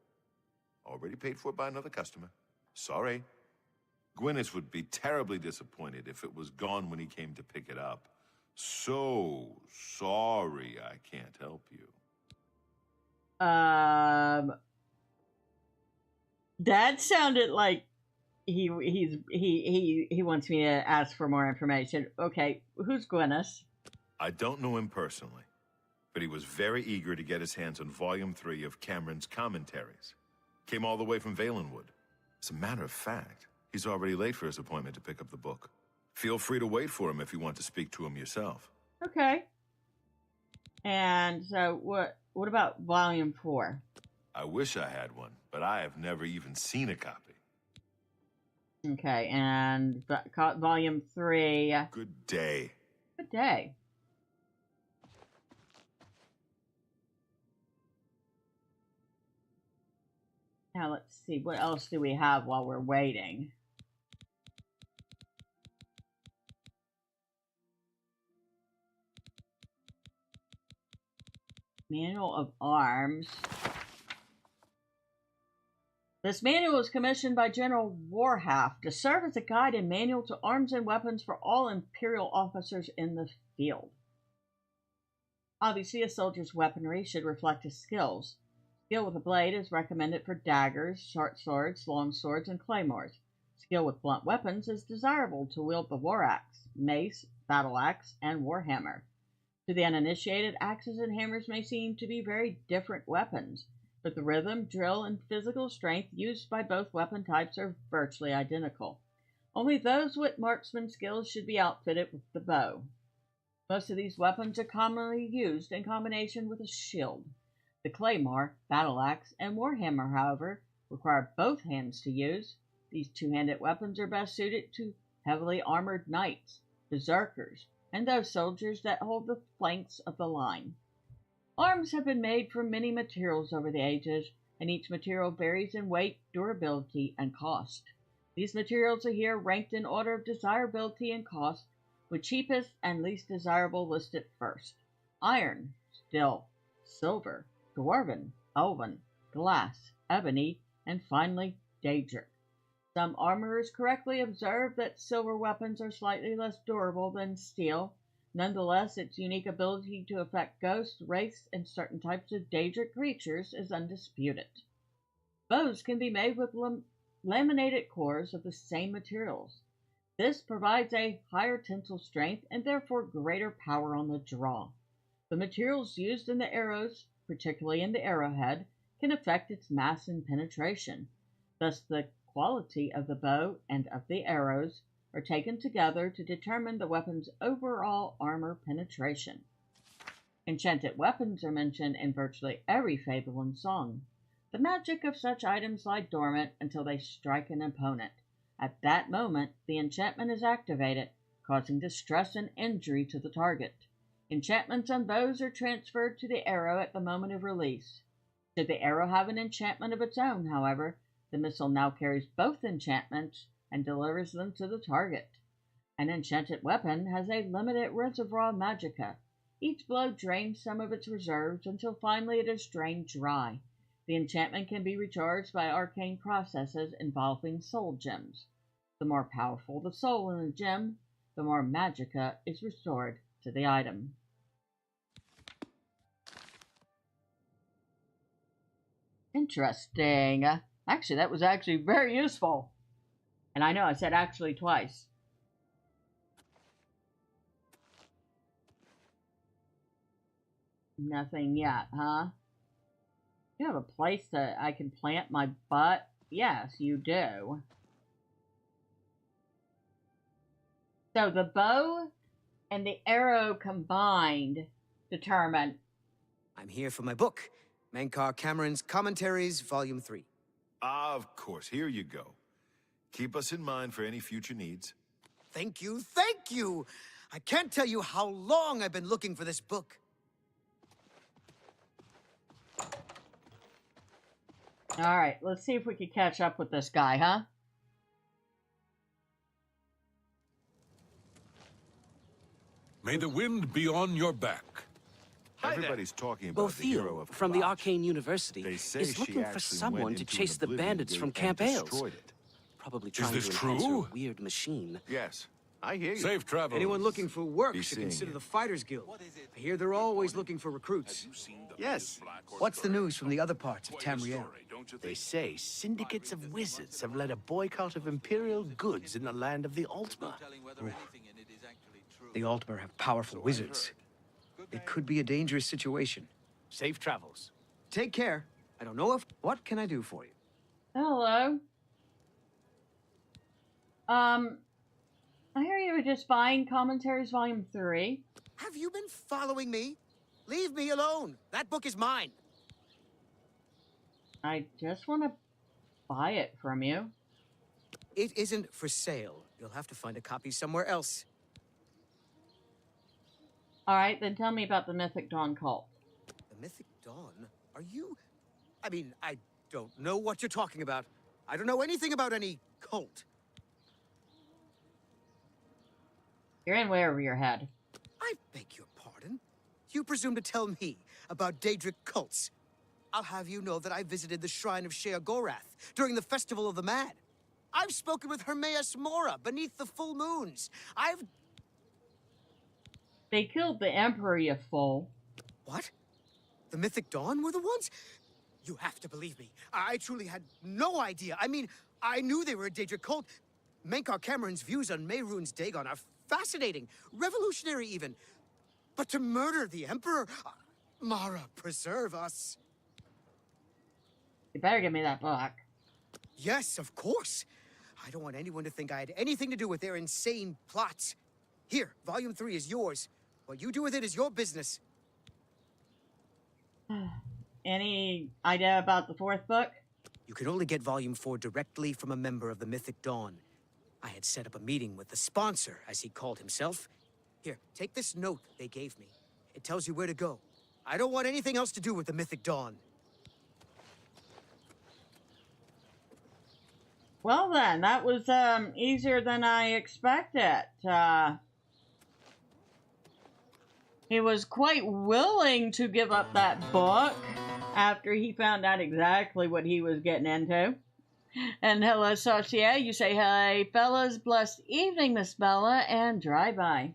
Already paid for by another customer. Sorry. Gwyneth would be terribly disappointed if it was gone when he came to pick it up. So sorry I can't help you. That sounded like he wants me to ask for more information. Okay, who's Gwyneth? I don't know him personally, but he was very eager to get his hands on Volume 3 of Cameron's commentaries. Came all the way from Valenwood. As a matter of fact, he's already late for his appointment to pick up the book. Feel free to wait for him if you want to speak to him yourself. Okay. And so what about Volume 4? I wish I had one, but I have never even seen a copy. Okay, and Volume 3. Good day. Good day. Now let's see, what else do we have while we're waiting? Manual of Arms. This manual was commissioned by General Warhalf to serve as a guide and manual to arms and weapons for all Imperial officers in the field. Obviously, a soldier's weaponry should reflect his skills. Skill with a blade is recommended for daggers, short swords, long swords, and claymores. Skill with blunt weapons is desirable to wield the war axe, mace, battle axe, and warhammer. To the uninitiated, axes and hammers may seem to be very different weapons, but the rhythm, drill, and physical strength used by both weapon types are virtually identical. Only those with marksman skills should be outfitted with the bow. Most of these weapons are commonly used in combination with a shield. The claymore, battle axe, and warhammer, however, require both hands to use. These two-handed weapons are best suited to heavily armored knights, berserkers, and those soldiers that hold the flanks of the line. Arms have been made from many materials over the ages, and each material varies in weight, durability, and cost. These materials are here ranked in order of desirability and cost, with cheapest and least desirable listed first. Iron, steel, silver, dwarven, elven, glass, ebony, and finally, daedric. Some armorers correctly observe that silver weapons are slightly less durable than steel. Nonetheless, its unique ability to affect ghosts, wraiths, and certain types of daedric creatures is undisputed. Bows can be made with laminated cores of the same materials. This provides a higher tensile strength and therefore greater power on the draw. The materials used in the arrows, particularly in the arrowhead, can affect its mass and penetration. Thus, the quality of the bow and of the arrows are taken together to determine the weapon's overall armor penetration. Enchanted weapons are mentioned in virtually every fable and song. The magic of such items lie dormant until they strike an opponent. At that moment, the enchantment is activated, causing distress and injury to the target. Enchantments on bows are transferred to the arrow at the moment of release. Should the arrow have an enchantment of its own, however, the missile now carries both enchantments and delivers them to the target. An enchanted weapon has a limited reservoir of magicka. Each blow drains some of its reserves until finally it is drained dry. The enchantment can be recharged by arcane processes involving soul gems. The more powerful the soul in a gem, the more magicka is restored to the item. Interesting. Actually, that was actually very useful. And I know I said actually twice. Nothing yet, huh? You have a place that I can plant my butt? Yes, you do. So the bow and the arrow combined determine. I'm here for my book, Mankar Cameron's Commentaries, Volume 3. Of course, here you go. Keep us in mind for any future needs. Thank you, thank you! I can't tell you how long I've been looking for this book. Alright, let's see if we can catch up with this guy, huh? May the wind be on your back. Everybody's talking about the hero of from the Kvatch. Arcane University They say is looking for someone to chase the bandits from Camp Ailes. Probably trying to enhance her weird machine. Yes, I hear you. Safe travels. Anyone looking for work Be should seeing consider you. the Fighters Guild. I hear they're always looking for recruits. Yes. What's the news from the other parts of Tamriel? They say syndicates of wizards have led a boycott of imperial goods in the land of the Altmer. The Altmer have powerful wizards. It could be a dangerous situation. Safe travels. Take care. I don't know if... What can I do for you? Hello. I hear you were just buying Commentaries Volume 3. Have you been following me? Leave me alone. That book is mine. I just want to buy it from you. It isn't for sale. You'll have to find a copy somewhere else. Alright, then tell me about the Mythic Dawn cult. The Mythic Dawn? Are you... I mean, I don't know what you're talking about. I don't know anything about any cult. You're in way over your head. I beg your pardon? You presume to tell me about Daedric cults? I'll have you know that I visited the shrine of Sheogorath during the Festival of the Mad. I've spoken with Hermaeus Mora beneath the full moons. They killed the Emperor, you fool. What? The Mythic Dawn were the ones? You have to believe me. I truly had no idea. I mean, I knew they were a Daedric cult. Mankar Cameron's views on Mehrunes Dagon are fascinating, revolutionary even. But to murder the Emperor? Mara, preserve us. You better give me that book. Yes, of course. I don't want anyone to think I had anything to do with their insane plots. Here, Volume 3 is yours. What you do with it is your business. Any idea about the fourth book? You can only get Volume 4 directly from a member of the Mythic Dawn. I had set up a meeting with the sponsor, as he called himself. Here, take this note they gave me. It tells you where to go. I don't want anything else to do with the Mythic Dawn. Well then, that was easier than I expected. He was quite willing to give up that book after he found out exactly what he was getting into. And hello, Saucier. You say, hey, fellas. Blessed evening, Miss Bella, and drive-by.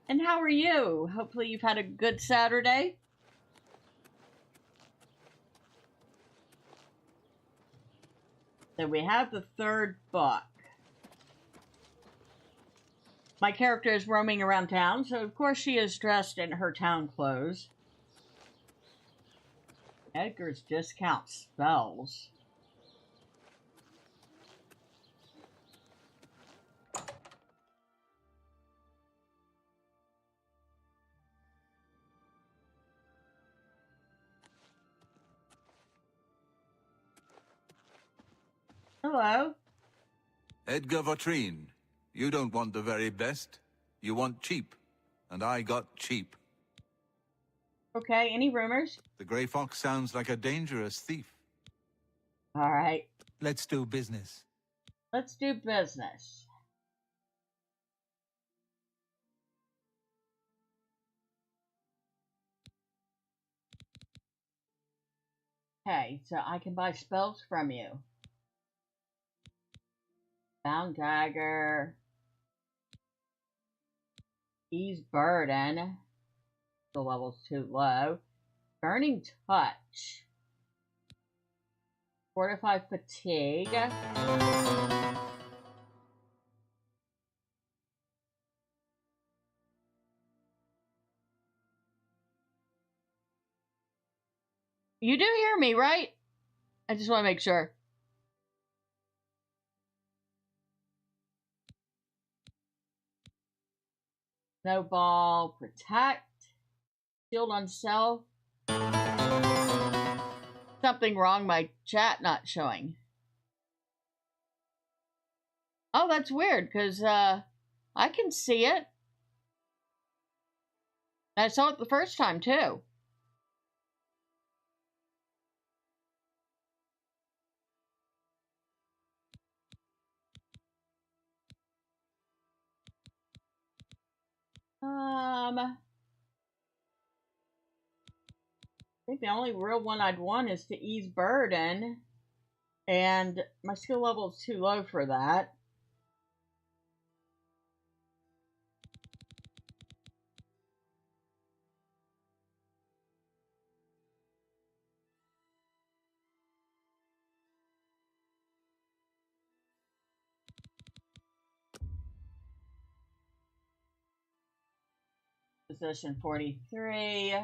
And how are you? Hopefully you've had a good Saturday. So we have the third book. My character is roaming around town, so of course she is dressed in her town clothes. Edgar's discount spells. Hello. Edgar Vautrin, you don't want the very best. You want cheap. And I got cheap. Okay, any rumors? The Grey Fox sounds like a dangerous thief. All right. Let's do business. Let's do business. Okay, so I can buy spells from you. Bound Dagger. Ease Burden. The level's too low. Burning Touch. Fortify Fatigue. You do hear me, right? I just want to make sure. Snowball, Protect, Shield on Self. Something wrong, my chat not showing. Oh, that's weird, because I can see it. I saw it the first time, too. I think the only real one I'd want is to ease burden, and my skill level is too low for that. Position 43.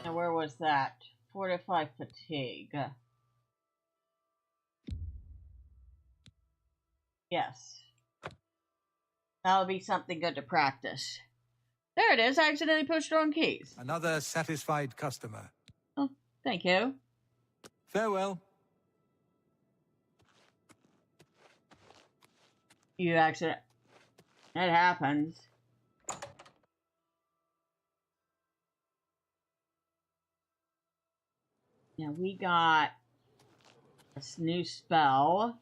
Now where was that? Fortify Fatigue. Yes. That'll be something good to practice. There it is. I accidentally pushed wrong keys. Another satisfied customer. Oh, thank you. Farewell. You accident. It happens. Now we got a new spell.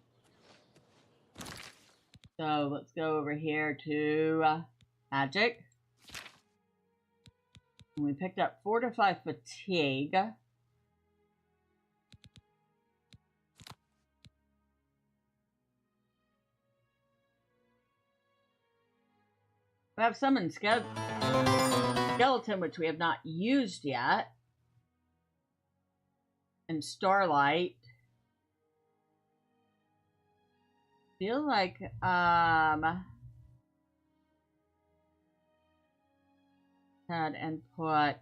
So let's go over here to Magic. And we picked up Fortify Fatigue. have summoned skeleton, which we have not used yet. And Starlight. Feel like, head and put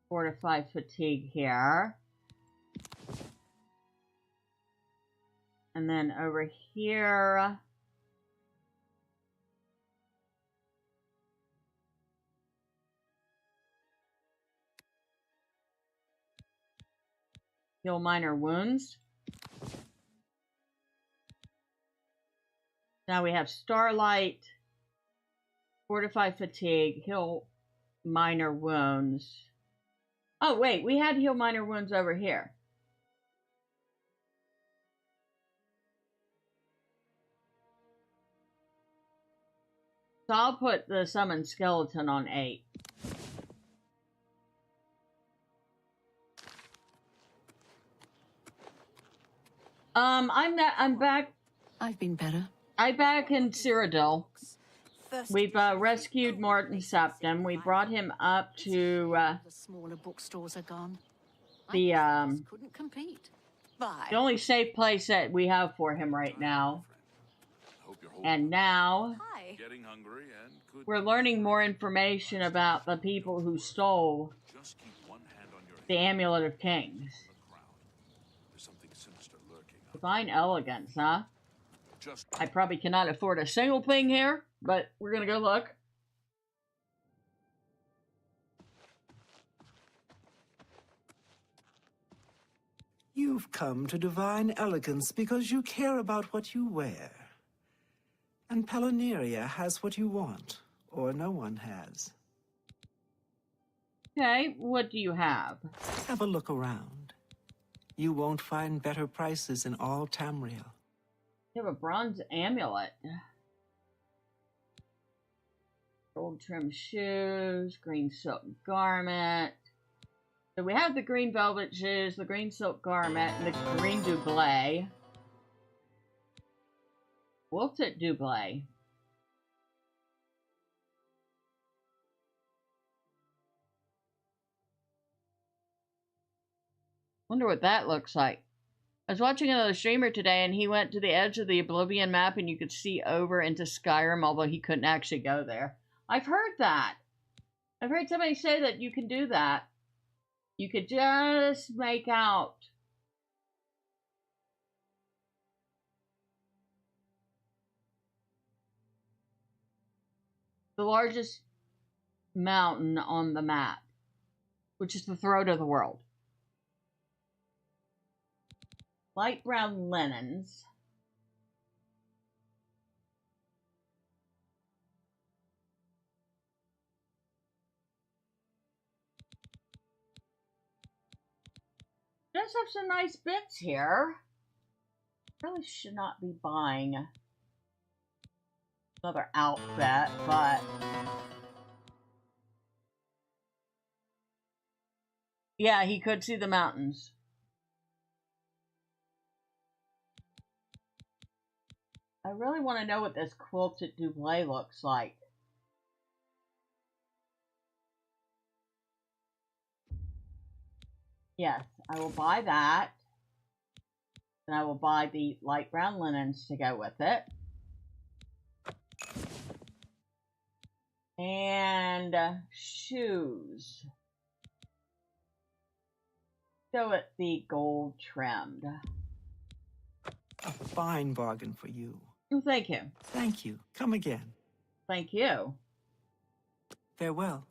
Fortify Fatigue here. And then over here, heal minor wounds. Now we have Starlight, Fortify Fatigue, heal minor wounds. Oh wait, we had heal minor wounds over here. So I'll put the summoned skeleton on 8. I'm back. I've been better. I'm back in Cyrodiil. We've rescued Martin Septim. We brought him up to The smaller bookstores are gone. the Couldn't compete. Bye. only safe place that we have for him right now. And now Getting hungry and could we're learning more information about the people who stole just keep one hand on your the Amulet of Kings. There's something sinister lurking. Divine elegance, huh? Just I probably cannot afford a single thing here, but we're gonna go look. You've come to divine elegance because you care about what you wear. And Palaneria has what you want, or no one has. Okay, what do you have? Have a look around. You won't find better prices in all Tamriel. You have a bronze amulet. Gold trim shoes, green silk garment. So we have the green velvet shoes, the green silk garment, and the green doublet. Wilted doublet. Wonder what that looks like. I was watching another streamer today, and he went to the edge of the Oblivion map, and you could see over into Skyrim, although he couldn't actually go there. I've heard that. I've heard somebody say that you can do that. You could just make out the largest mountain on the map, which is the throat of the world. Light brown linens. Does have some nice bits here. Really should not be buying another outfit, but yeah, he could see the mountains. I really want to know what this quilted doublet looks like. Yes, I will buy that. And I will buy the light brown linens to go with it. And shoes. Go with the gold trimmed. A fine bargain for you. Oh, thank you. Thank you. Come again. Thank you. Farewell.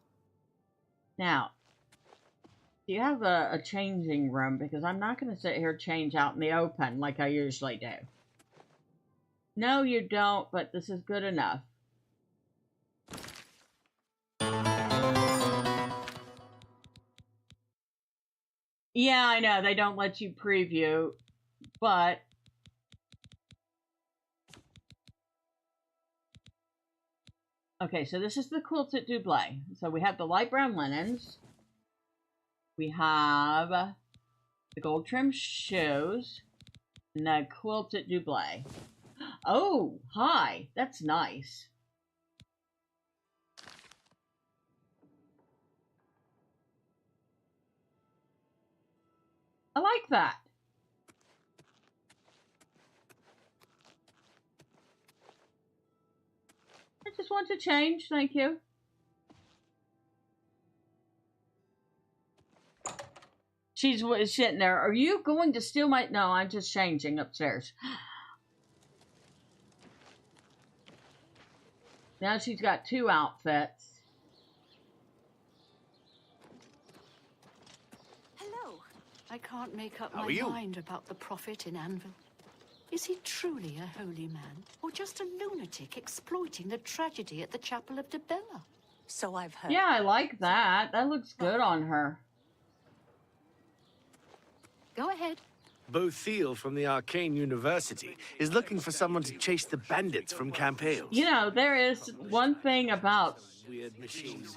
Now, do you have a changing room? Because I'm not going to sit here change out in the open like I usually do. No, you don't, but this is good enough. Yeah, I know, they don't let you preview, but okay, so this is the quilted doublet. So we have the light brown linens. We have the gold trim shoes and the quilted doublet. Oh, hi. That's nice. like that. I just want to change, thank you. She's sitting there. Are you going to steal my... No, I'm just changing upstairs. Now she's got 2 outfits. Hello. I can't make up How my are you? mind about the prophet in Anvil. Is he truly a holy man, or just a lunatic exploiting the tragedy at the Chapel of Debella? So I've heard. Yeah, I like that. That looks good on her. Go ahead. Bothiel from the Arcane University is looking for someone to chase the bandits from Camp Hales. You know, there is one thing about Weird machines.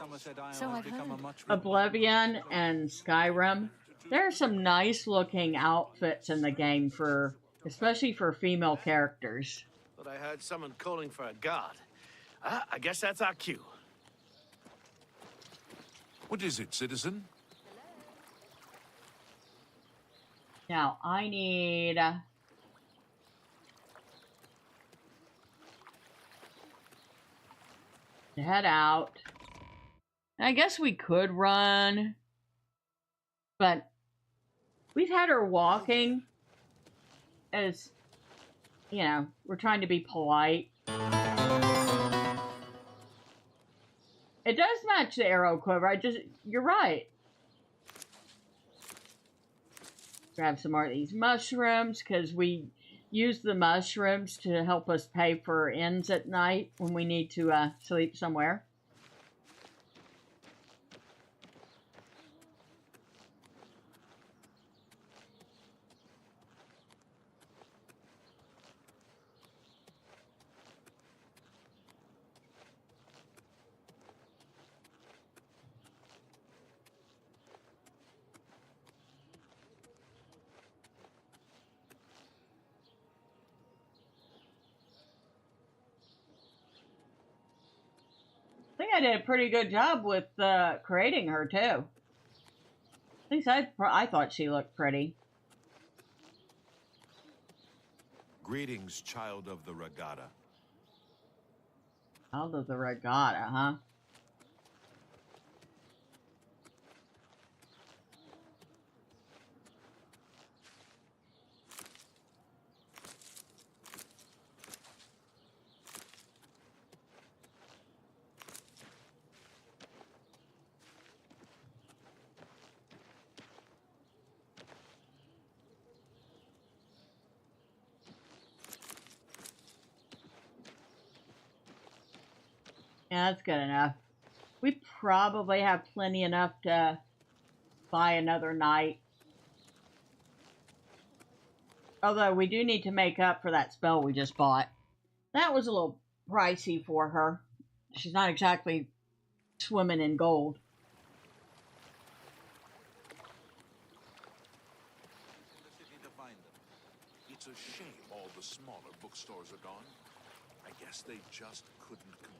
So I've heard. Oblivion and Skyrim. There are some nice looking outfits in the game for, especially for female characters. But I heard someone calling for a guard. I guess that's our cue. What is it, citizen? Now, I need... to head out. I guess we could run. But we've had her walking as, you know, we're trying to be polite. It does match the arrow quiver. You're right. Grab some more of these mushrooms, because we use the mushrooms to help us pay for inns at night when we need to sleep somewhere. I think I did a pretty good job with creating her, too. At least I thought she looked pretty. Greetings, child of the Regatta. Child of the Regatta, huh? Yeah, that's good enough. We probably have plenty enough to buy another night. Although we do need to make up for that spell we just bought. That was a little pricey for her. She's not exactly swimming in gold. It's a shame all the smaller bookstores are gone. I guess they just couldn't compete.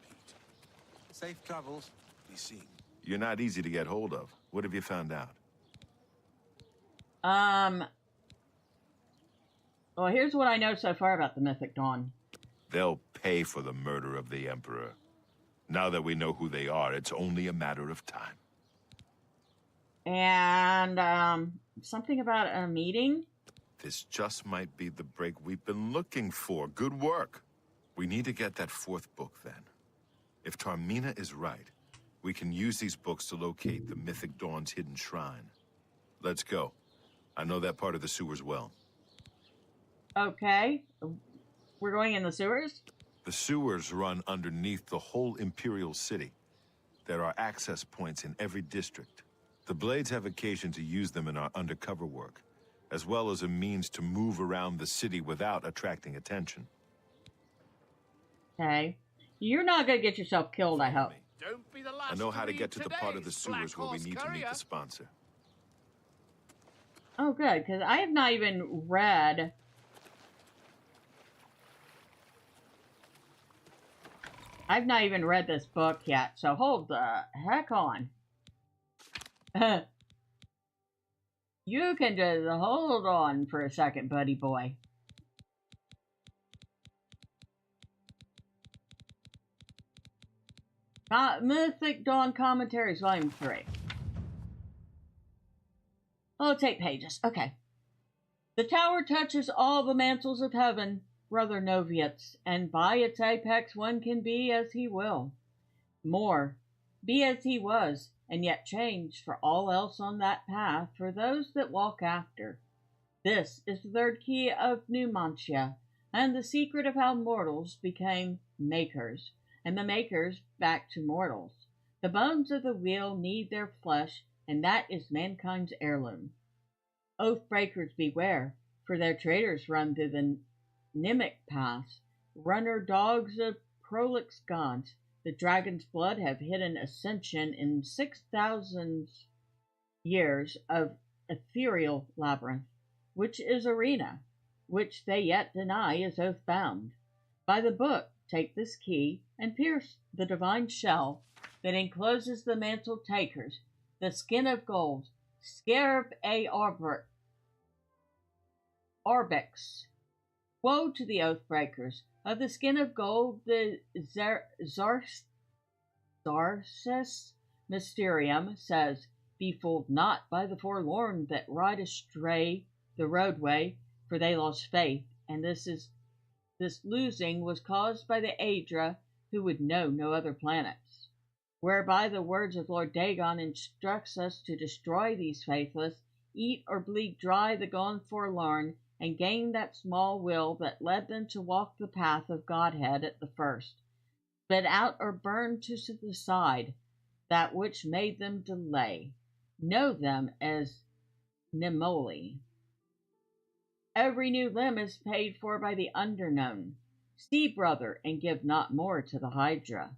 Safe travels. Be seen. You're not easy to get hold of. What have you found out? Well, here's what I know so far about the Mythic Dawn. They'll pay for the murder of the Emperor. Now that we know who they are, it's only a matter of time. And, something about a meeting? This just might be the break we've been looking for. Good work. We need to get that 4th book, then. If Tarmina is right, we can use these books to locate the Mythic Dawn's hidden shrine. Let's go. I know that part of the sewers well. Okay. We're going in the sewers? The sewers run underneath the whole Imperial City. There are access points in every district. The Blades have occasion to use them in our undercover work, as well as a means to move around the city without attracting attention. Okay. You're not going to get yourself killed, I hope. Don't be the last I know how to read get to the part of the today's sewers Black where we Horse need to meet Courier. the sponsor. Oh, good, because I have not even read... I've not even read this book yet, so hold the heck on. You can just hold on for a second, buddy boy. Mythic Dawn Commentaries, Volume 3. Oh, take pages. Okay. The tower touches all the mantles of heaven, brother Noviets, and by its apex one can be as he will. More, be as he was, and yet change for all else on that path for those that walk after. This is the third key of Numantia, and the secret of how mortals became makers, and the makers back to mortals. The bones of the wheel need their flesh, and that is mankind's heirloom. Oath-breakers beware, for their traitors run through the Nimic paths, runner dogs of prolix gods. The dragon's blood have hidden ascension in 6,000 years of ethereal labyrinth, which is arena, which they yet deny is oath-bound. By the book, take this key and pierce the divine shell that encloses the mantle takers, the skin of gold, scarab a Orbex. Woe to the oath-breakers! Of the skin of gold, the Zarsis Mysterium says, be fooled not by the forlorn that ride astray the roadway, for they lost faith, and this losing was caused by the Aedra, who would know no other planets. Whereby the words of Lord Dagon instructs us to destroy these faithless, eat or bleed dry the gone forlorn, and gain that small will that led them to walk the path of Godhead at the first. Spit out or burn to the side that which made them delay. Know them as Nemoli. Every new limb is paid for by the underknown. See, brother, and give not more to the Hydra.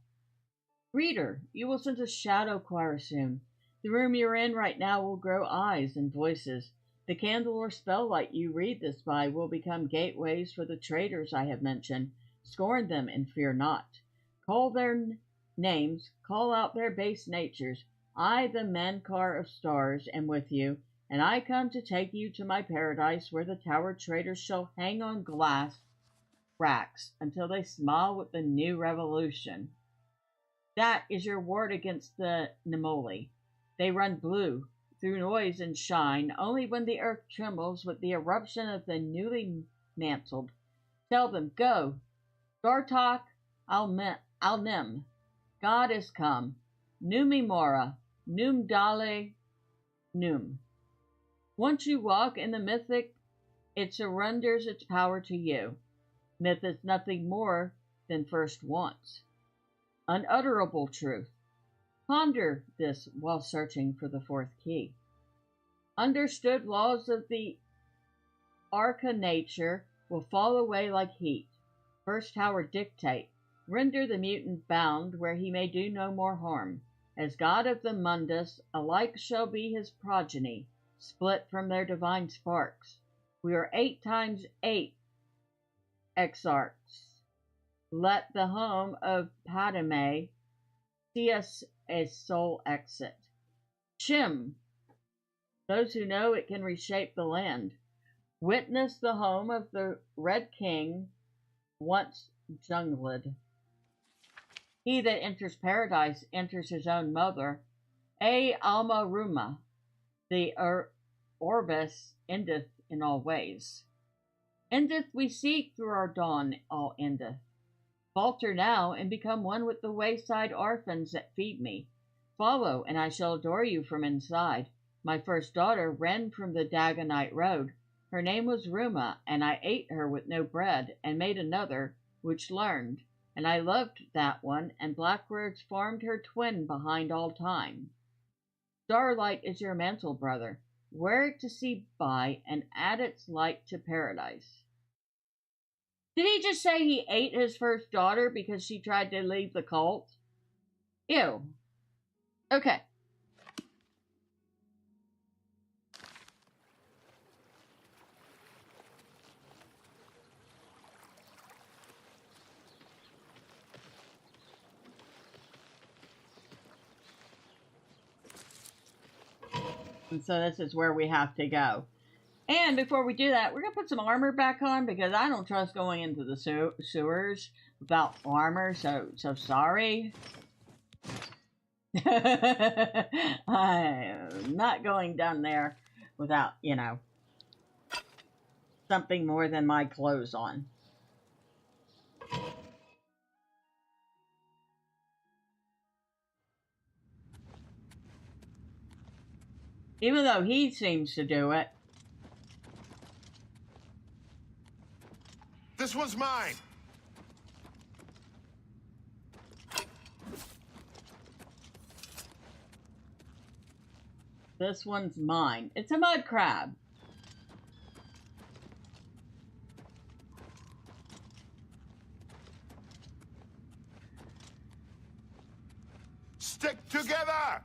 Reader, you will sense a shadow choir soon. The room you're in right now will grow eyes and voices. The candle or spell light you read this by will become gateways for the traitors I have mentioned. Scorn them and fear not. Call their names, call out their base natures. I, the Mankar of stars, am with you, and I come to take you to my paradise where the tower traitors shall hang on glass racks until they smile with the new revolution. That is your ward against the Nemoli. They run blue, through noise and shine, only when the earth trembles with the eruption of the newly mantled. Tell them, go, Gartok Alnim, God is come, Numi Mora, Num Dale Num. Once you walk in the mythic, it surrenders its power to you. Myth is nothing more than first wants. Unutterable truth. Ponder this while searching for the fourth key. Understood laws of the arca nature will fall away like heat. First tower dictate. Render the mutant bound where he may do no more harm. As god of the mundus, alike shall be his progeny, split from their divine sparks. We are 8 times 8 exarchs. Let the home of Padme see us a soul exit. Chim, those who know it can reshape the land. Witness the home of the Red King, once jungled. He that enters paradise enters his own mother. A Alma Ruma, the Orbis endeth in all ways. Endeth we seek through our dawn, all endeth. Falter now and become one with the wayside orphans that feed me. Follow, and I shall adore you from inside. My first daughter ran from the Dagonite road. Her name was Ruma, and I ate her with no bread, and made another, which learned. And I loved that one, and Blackwords formed her twin behind all time. Starlight is your mantle, brother. Wear it to see by, and add its light to paradise. Did he just say he ate his first daughter because she tried to leave the cult? Ew. Okay. And so this is where we have to go. And before we do that, we're going to put some armor back on because I don't trust going into the sewers without armor, so sorry. I'm not going down there without, you know, something more than my clothes on. Even though he seems to do it. This one's mine. This one's mine. It's a mud crab. Stick together!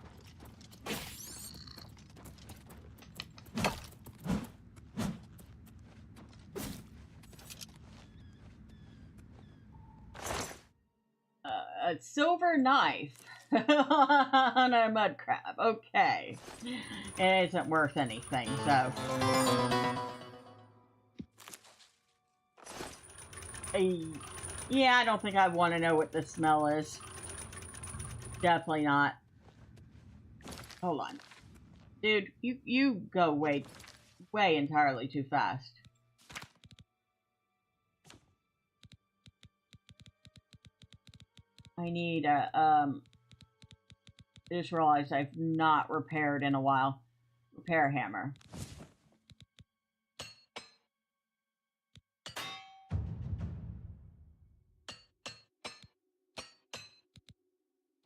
A silver knife on a mud crab. Okay. It isn't worth anything, so. Yeah, I don't think I want to know what the smell is. Definitely not. Hold on. Dude, you go way entirely too fast. I need a, I just realized I've not repaired in a while. Repair hammer.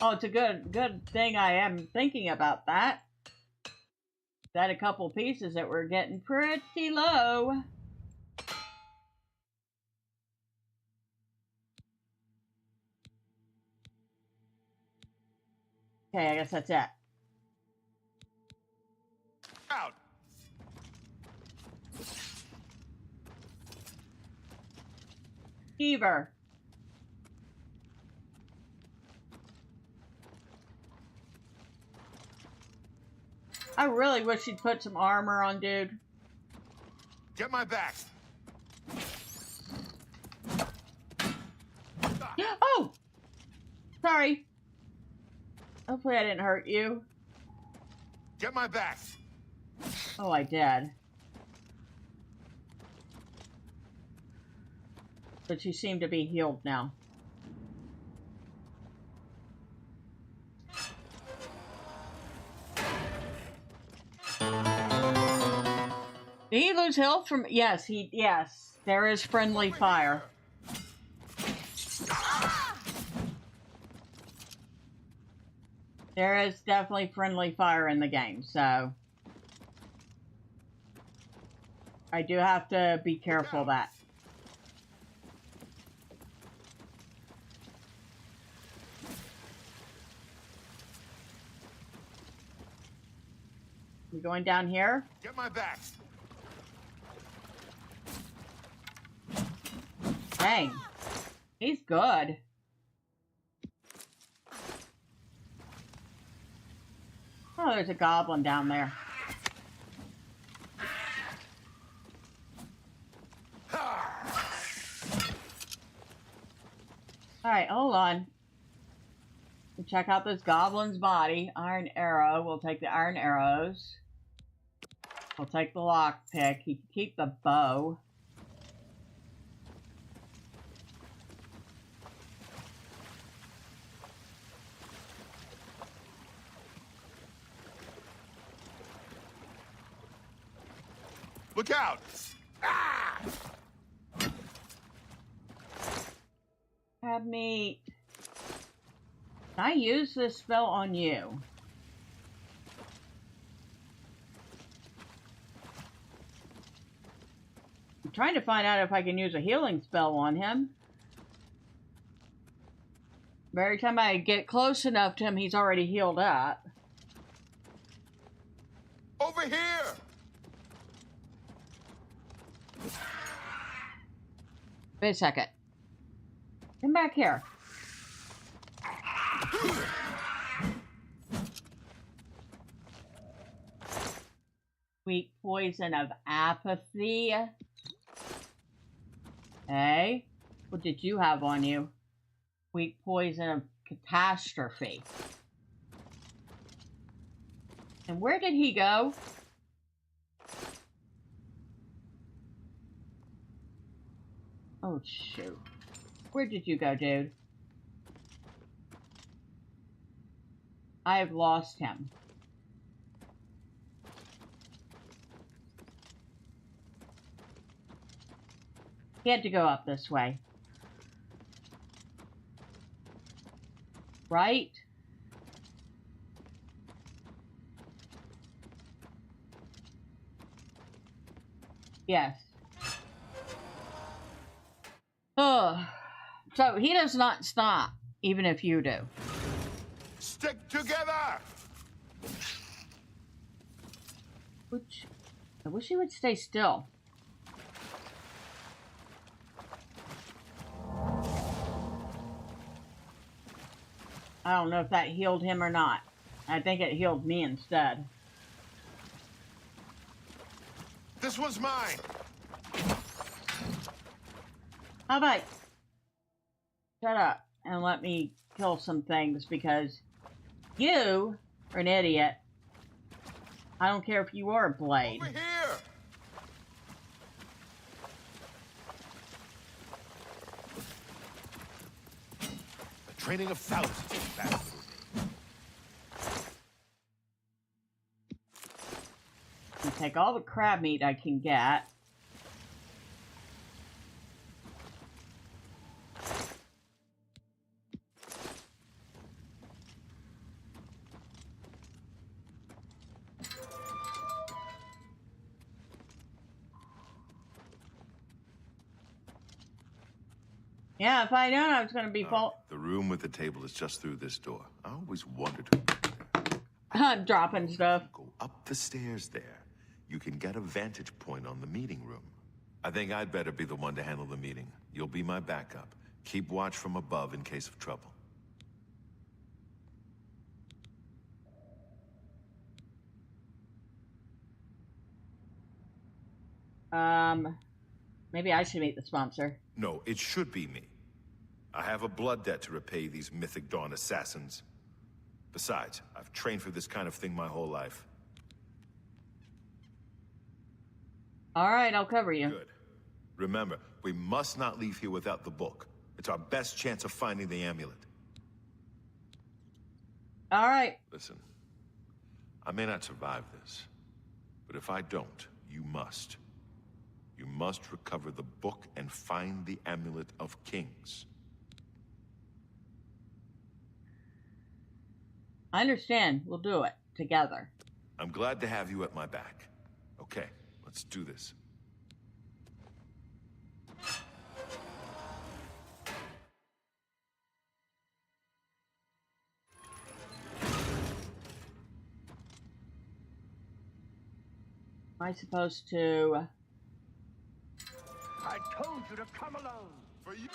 Oh, it's a good thing I am thinking about that. Got a couple pieces that were getting pretty low. Okay, I guess that's it. Out. Fever. I really wish you'd put some armor on, dude. Get my back. Oh! Sorry. Hopefully I didn't hurt you. Get my back. Oh, I did. But you seem to be healed now. Did he lose health from... Yes, yes. There is friendly fire. There is definitely friendly fire in the game, so... I do have to be careful of that. You going down here? Get my back. Dang. He's good. Oh, there's a goblin down there. Alright, hold on. We'll check out this goblin's body. Iron arrow. We'll take the iron arrows. We'll take the lockpick. He can keep the bow. Look out! Ah! Have me... Can I use this spell on you? I'm trying to find out if I can use a healing spell on him. But every time I get close enough to him, he's already healed up. Over here! Wait a second. Come back here. Weak poison of apathy. Hey, what did you have on you? Weak poison of catastrophe. And where did he go? Oh, shoot. Where did you go, dude? I have lost him. He had to go up this way. Right? Yes. Ugh. So he does not stop, even if you do. Stick together! I wish he would stay still. I don't know if that healed him or not. I think it healed me instead. This one's mine! How about shut up and let me kill some things, because you are an idiot. I don't care if you are a blade. Over here! The training of thousands. And take all the crab meat I can get. Yeah, if I'd known I was going to be The room with the table is just through this door. I always wondered who put it there. I'm dropping stuff. Go up the stairs there. You can get a vantage point on the meeting room. I think I'd better be the one to handle the meeting. You'll be my backup. Keep watch from above in case of trouble. Maybe I should meet the sponsor. No, it should be me. I have a blood debt to repay these Mythic Dawn assassins. Besides, I've trained for this kind of thing my whole life. All right, I'll cover you. Good. Remember, we must not leave here without the book. It's our best chance of finding the amulet. All right. Listen, I may not survive this, but if I don't, you must. You must recover the book and find the Amulet of Kings. I understand. We'll do it together. I'm glad to have you at my back. Okay, let's do this. Am I supposed to... I told you to come alone. For you.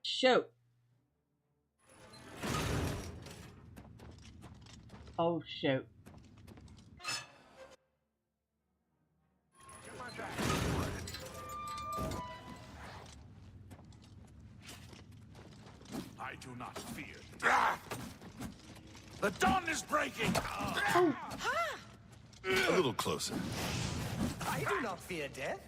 Shoot. Oh, shoot. I do not fear. The dawn is breaking! A little closer. I do not fear death.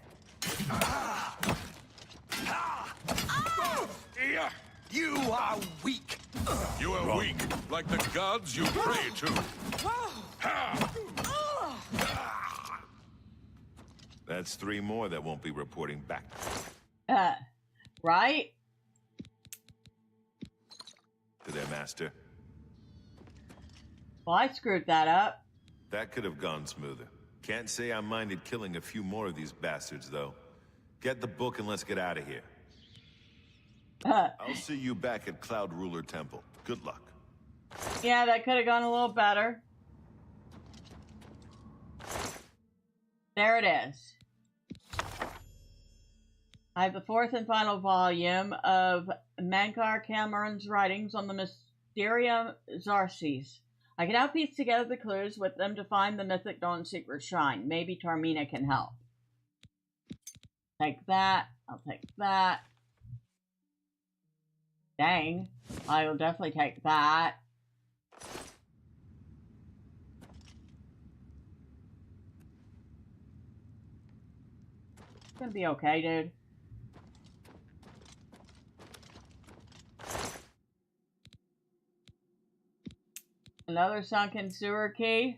You are weak. You are weak, like the gods you pray to. That's 3 more that won't be reporting back. Right? To their master. Well, I screwed that up. That could have gone smoother. Can't say I minded killing a few more of these bastards, though. Get the book and let's get out of here. I'll see you back at Cloud Ruler Temple. Good luck. Yeah, that could have gone a little better. There it is. I have the 4th and final volume of Mankar Cameron's writings on the Mysterium Xarxes. I can now piece together the clues with them to find the Mythic Dawn secret shrine. Maybe Tarmina can help. Take that. I'll take that. Dang. I will definitely take that. It's gonna be okay, dude. Another sunken sewer key.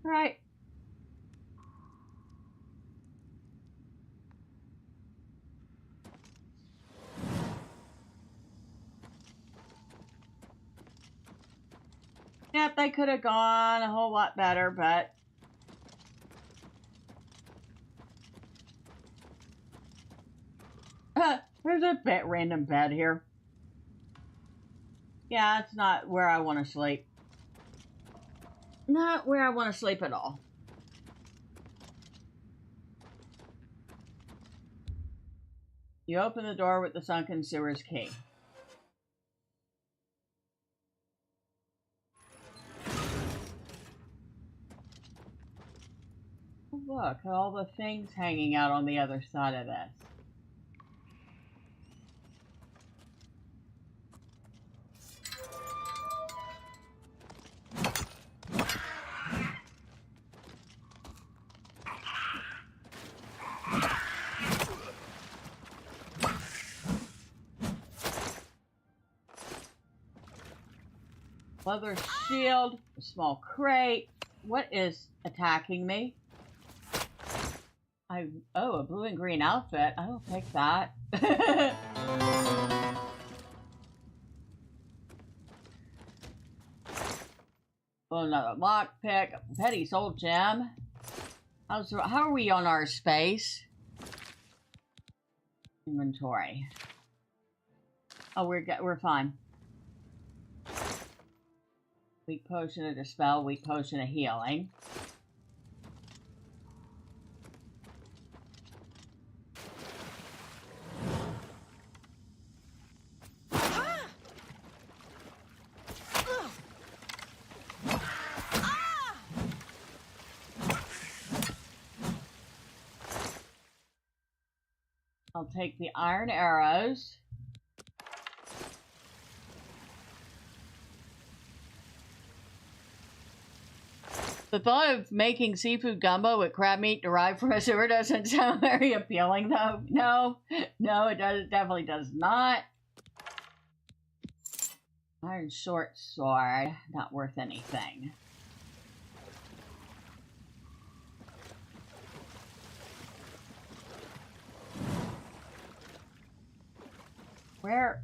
Alright. Yep, they could have gone a whole lot better, but... there's a random bed here. Yeah, it's not where I want to sleep. Not where I want to sleep at all. You open the door with the sunken sewers key. Oh, look at all the things hanging out on the other side of this. Leather shield, a small crate. What is attacking me? Oh, a blue and green outfit. I will take that. Oh, another lockpick, a petty soul gem. How are we on our space? Inventory. Oh, we're fine. Weak potion of dispel, weak potion of healing. I'll take the iron arrows. The thought of making seafood gumbo with crab meat derived from a sewer doesn't sound very appealing, though. No, it definitely does not. Iron short sword, not worth anything. Where?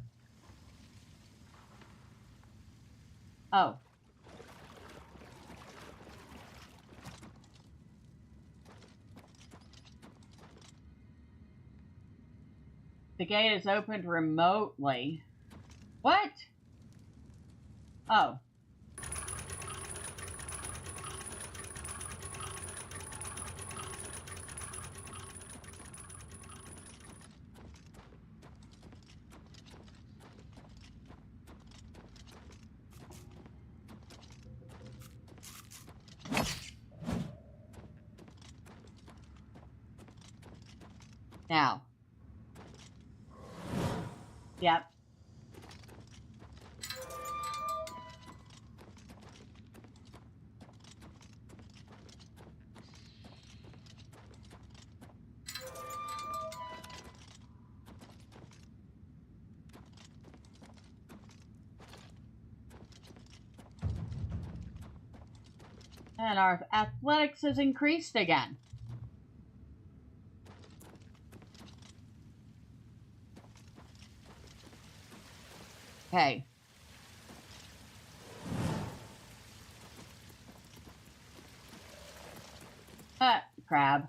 Oh. The gate is opened remotely. What? Oh. Now. Yep. And our athletics has increased again. Okay. Crab.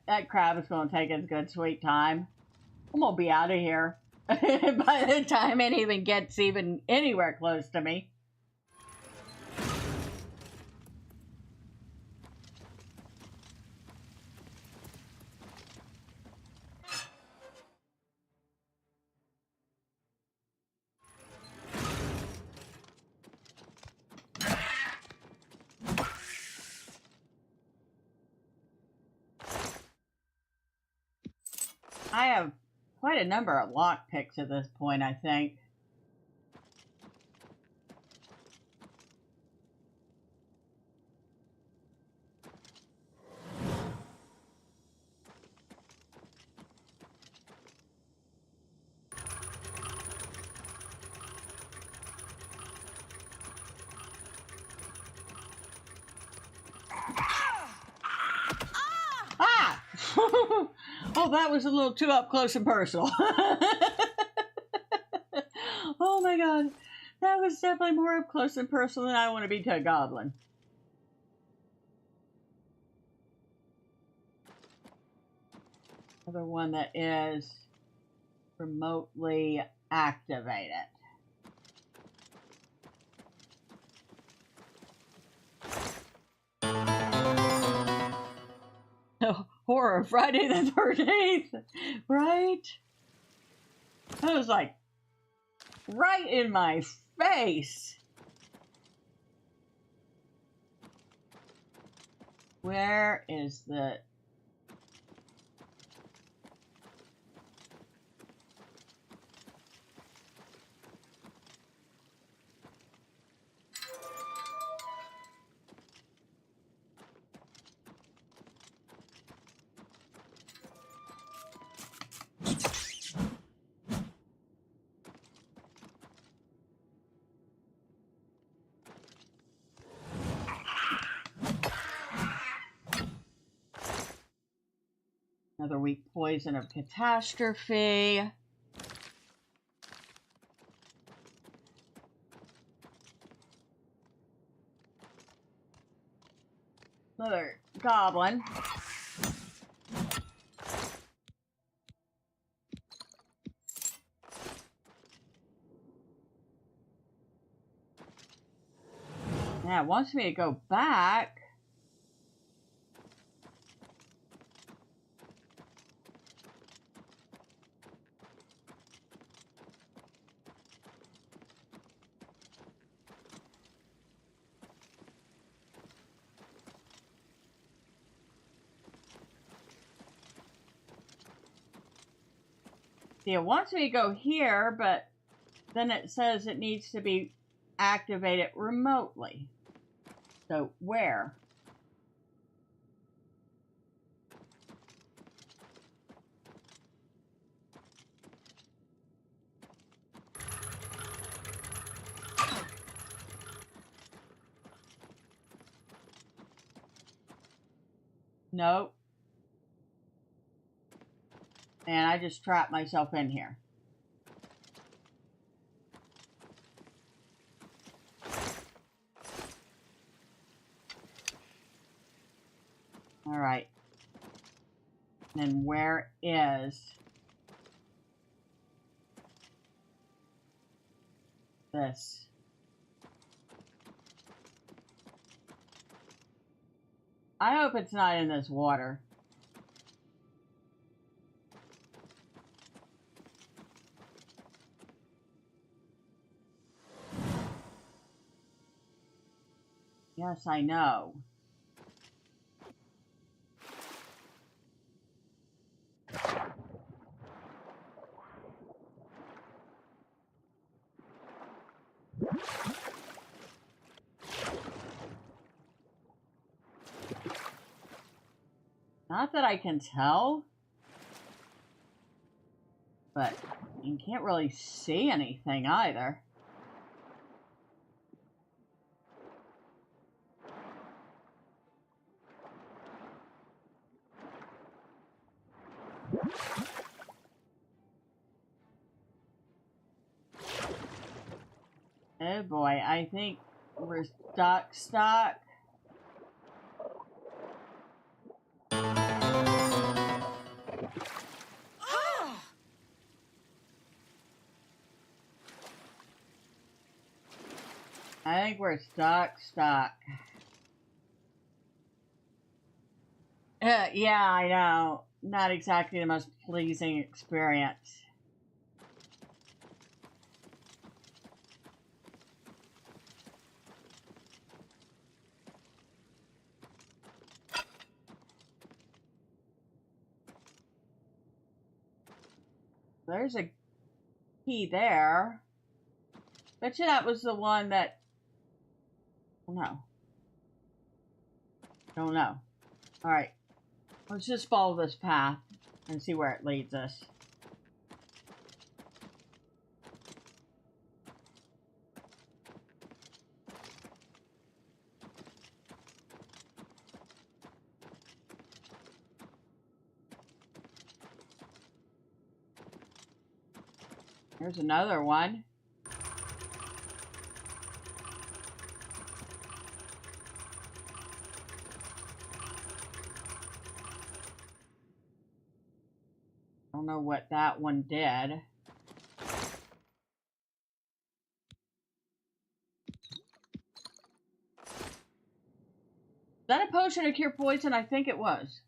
That crab is going to take its good sweet time. I'm going to be out of here by the time it even gets even anywhere close to me. I have quite a number of lockpicks at this point, I think. Ah! Oh, that was a little too up close and personal. Oh my god. That was definitely more up close and personal than I want to be to a goblin. Another one that is remotely activated. Horror, Friday the 13th, right? That was like right in my face. Where is the... Another weak poison of catastrophe. Another goblin. Yeah, it wants me to go back. See, it wants me to go here, but then it says it needs to be activated remotely. So, where? Nope. And I just trapped myself in here. All right. Then where is this? I hope it's not in this water. Yes, I know. Not that I can tell, but you can't really see anything either. Oh boy, I think we're stuck. I think we're stuck. Yeah, I know. Not exactly the most pleasing experience. There's a key there. Bet you that was the one that... Oh, no. Don't know. Alright. Let's just follow this path and see where it leads us. There's another one. I don't know what that one did. Is that a potion to cure poison? I think it was.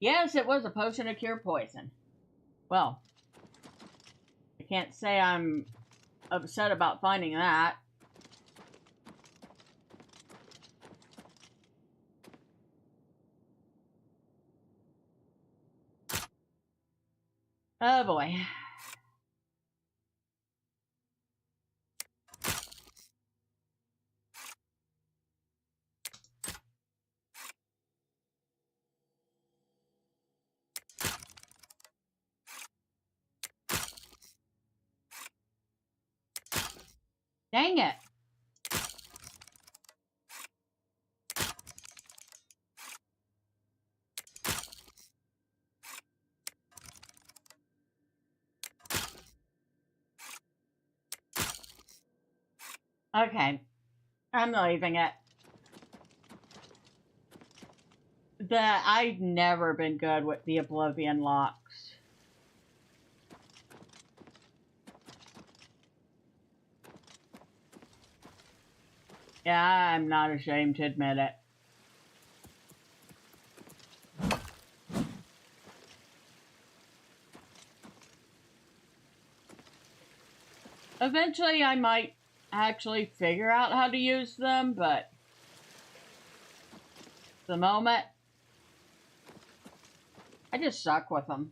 Yes, it was a potion to cure poison. Well, I can't say I'm upset about finding that. Oh boy. Dang it. Okay. I'm leaving it. I've never been good with the Oblivion locks. Yeah, I'm not ashamed to admit it. Eventually I might actually figure out how to use them, but at the moment, I just suck with them.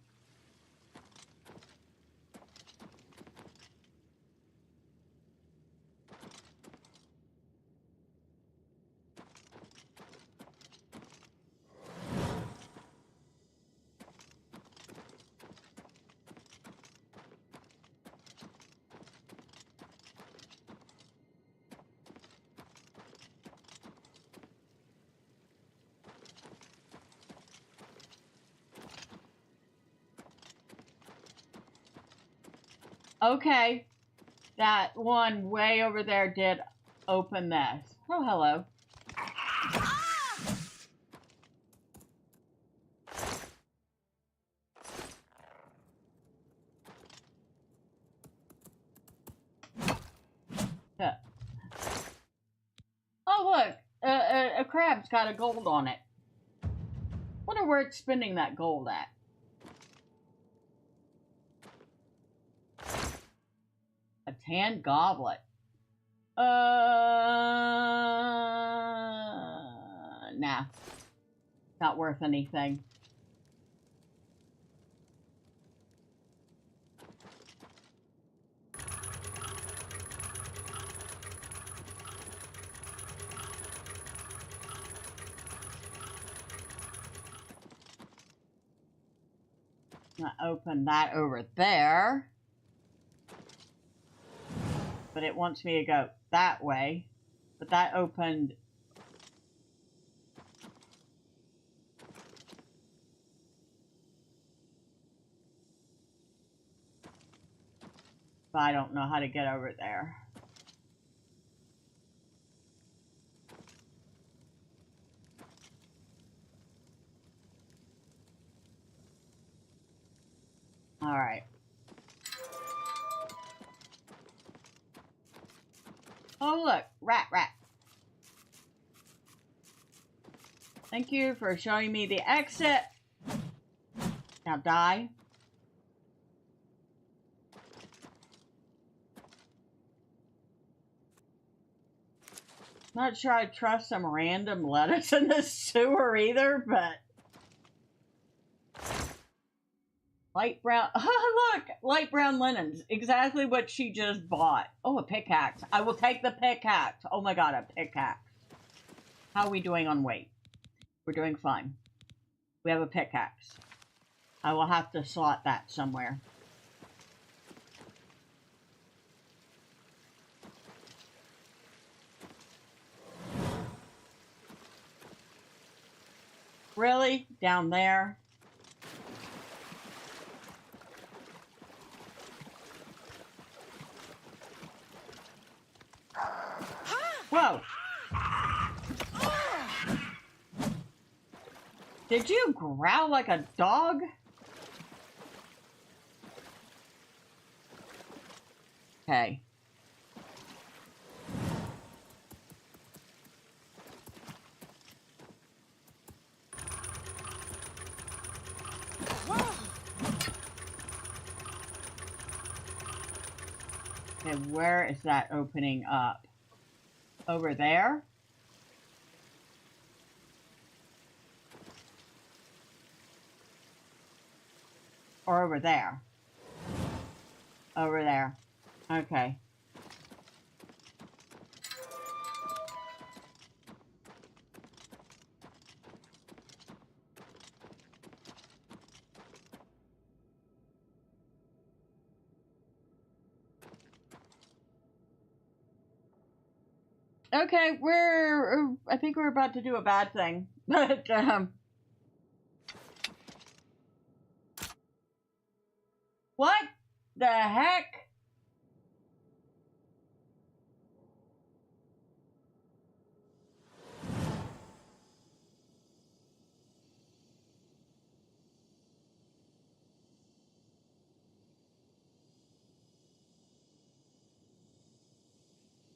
Okay, that one way over there did open this. Oh, hello. Yeah. Oh, look, a crab's got a gold on it. Wonder where it's spending that gold at. A tan goblet. Nah. Not worth anything. I'm gonna open that over there. But it wants me to go that way. But that opened... But I don't know how to get over there. Alright. Oh look, rat. Thank you for showing me the exit. Now die. Not sure I trust some random lettuce in the sewer either, but... Light brown... Look! Light brown linens. Exactly what she just bought. Oh, a pickaxe. I will take the pickaxe. Oh my god, a pickaxe. How are we doing on weight? We're doing fine. We have a pickaxe. I will have to slot that somewhere. Really? Down there? Whoa! Did you growl like a dog? Okay. Okay, where is that opening up? Over there? Or over there? Over there. Okay. Okay, I think we're about to do a bad thing. But, what the heck?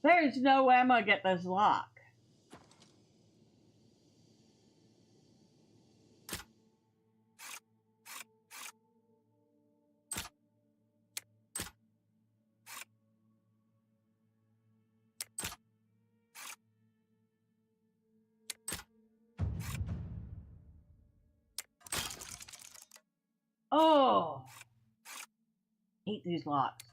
There's no way I'm gonna get this lock. Oh, hate these locks.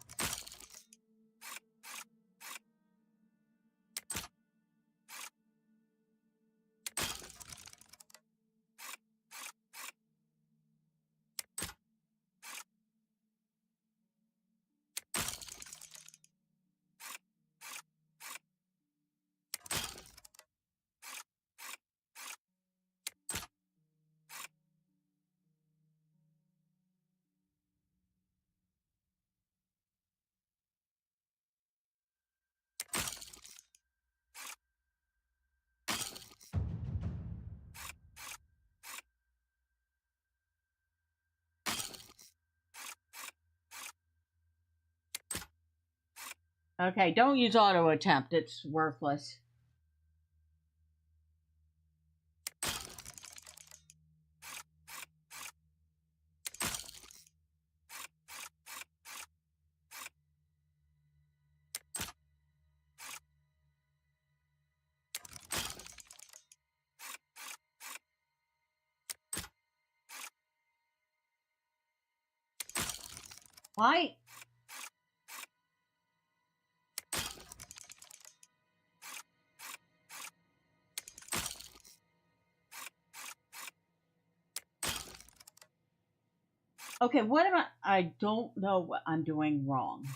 Okay, don't use auto attempt. It's worthless. Why? Okay, what am I don't know what I'm doing wrong.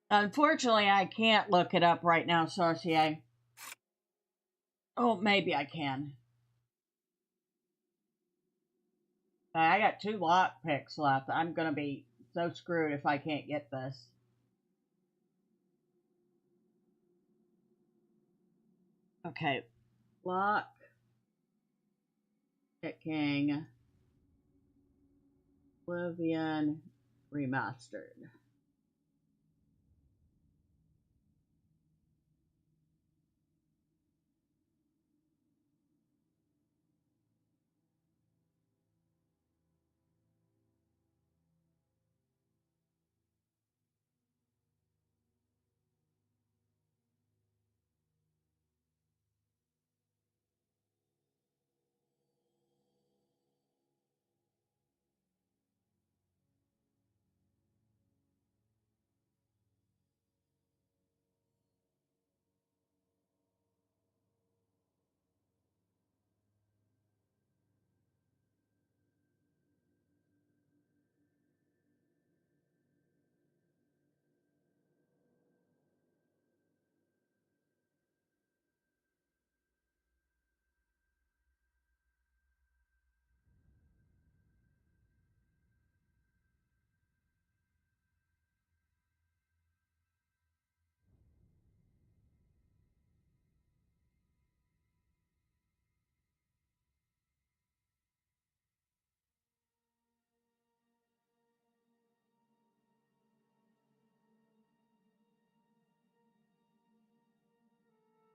Unfortunately, I can't look it up right now, Saucier. Oh, maybe I can. I got 2 lockpicks left. I'm gonna be so screwed if I can't get this. Okay. Lock picking Oblivion Remastered.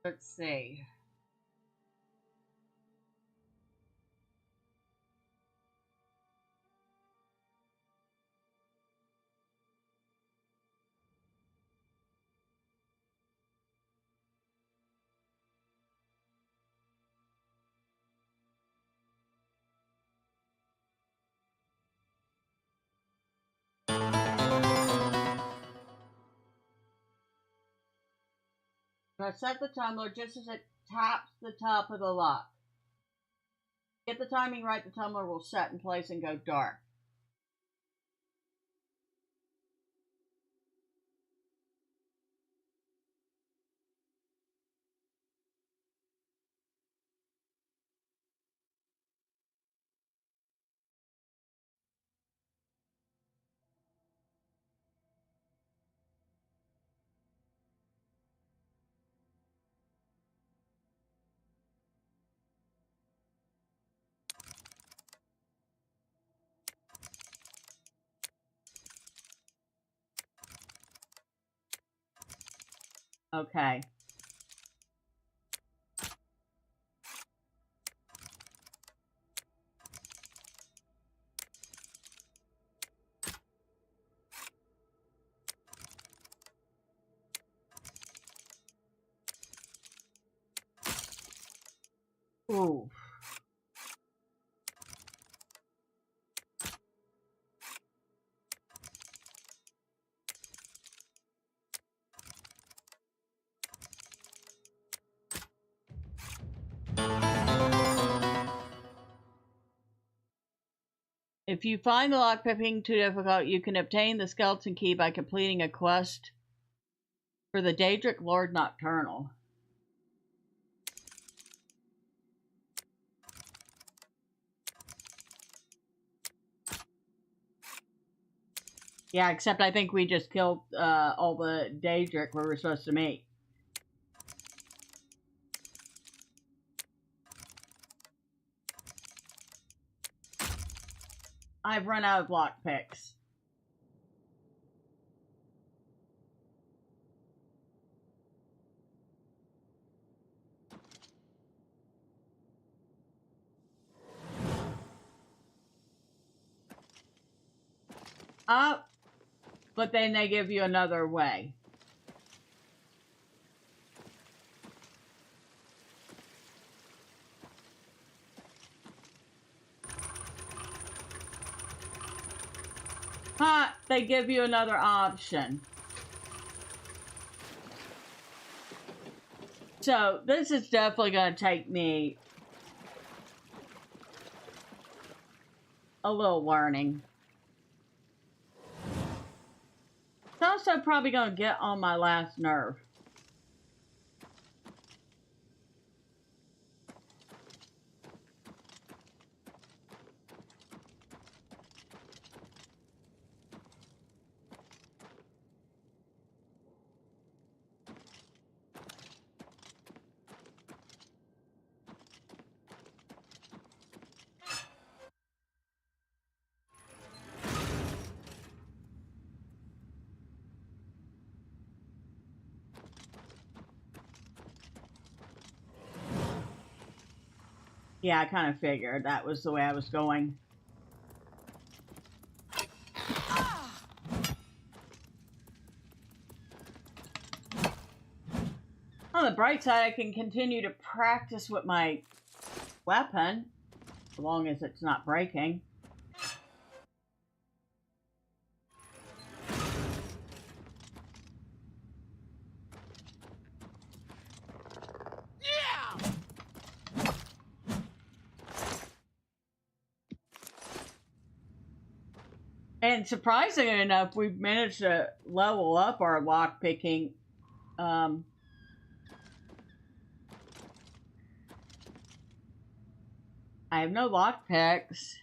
Let's see. So I set the tumbler just as it taps the top of the lock. Get the timing right, the tumbler will set in place and go dark. Okay. Ooh. If you find the lockpicking too difficult, you can obtain the skeleton key by completing a quest for the Daedric Lord Nocturnal. Yeah, except I think we just killed all the Daedric we were supposed to meet. I've run out of lockpicks. Up, but then they give you another way. Huh, they give you another option. So this is definitely going to take me a little learning. It's also probably going to get on my last nerve. Yeah, I kind of figured that was the way I was going. On the bright side, I can continue to practice with my weapon, as long as it's not breaking. And surprisingly enough, we've managed to level up our lockpicking. I have no lockpicks.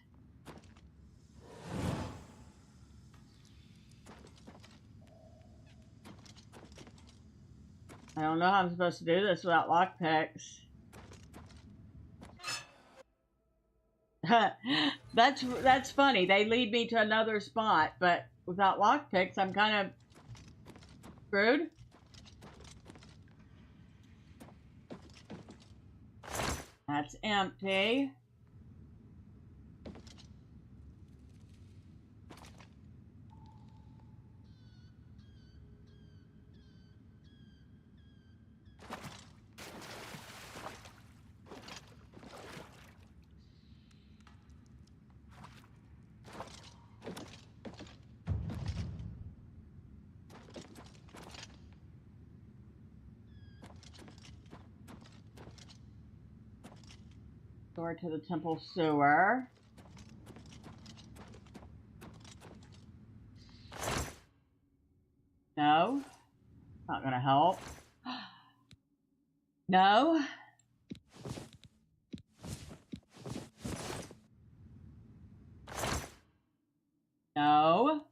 I don't know how I'm supposed to do this without lockpicks. That's funny. They lead me to another spot, but without lockpicks, I'm kind of screwed. That's empty. Door to the temple sewer. No. Not gonna help. No. No.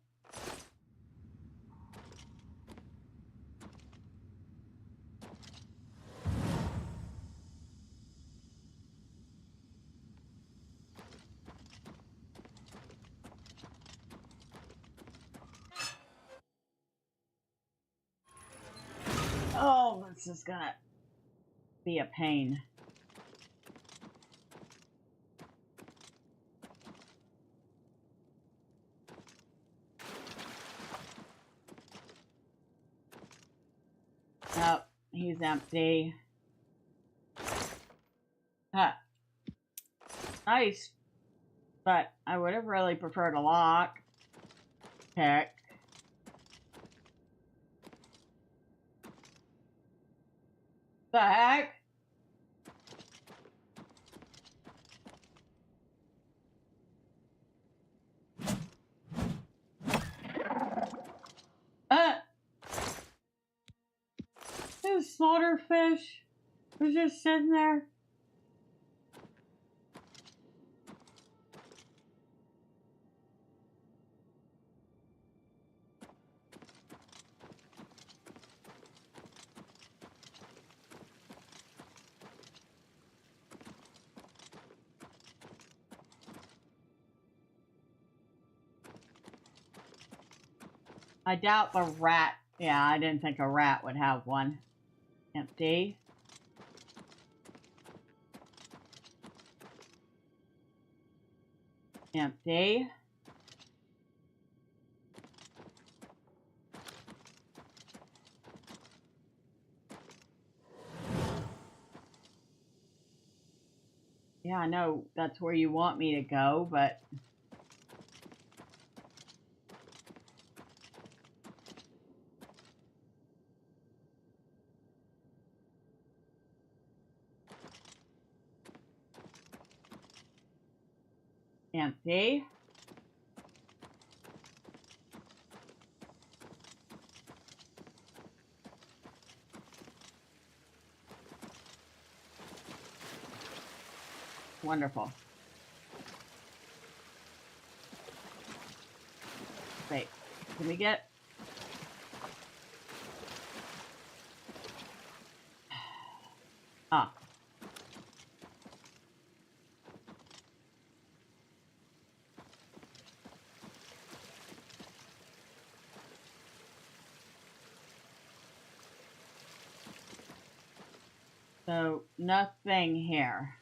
Oh, this is gonna be a pain. Nope, he's empty. Huh. Nice, but I would have really preferred a lock pick. The heck? This slaughterfish was just sitting there. I doubt the rat. Yeah, I didn't think a rat would have one. Empty. Empty. Yeah, I know that's where you want me to go, but... Empty. Wonderful. Wait, can we get... Ah. So, nothing here.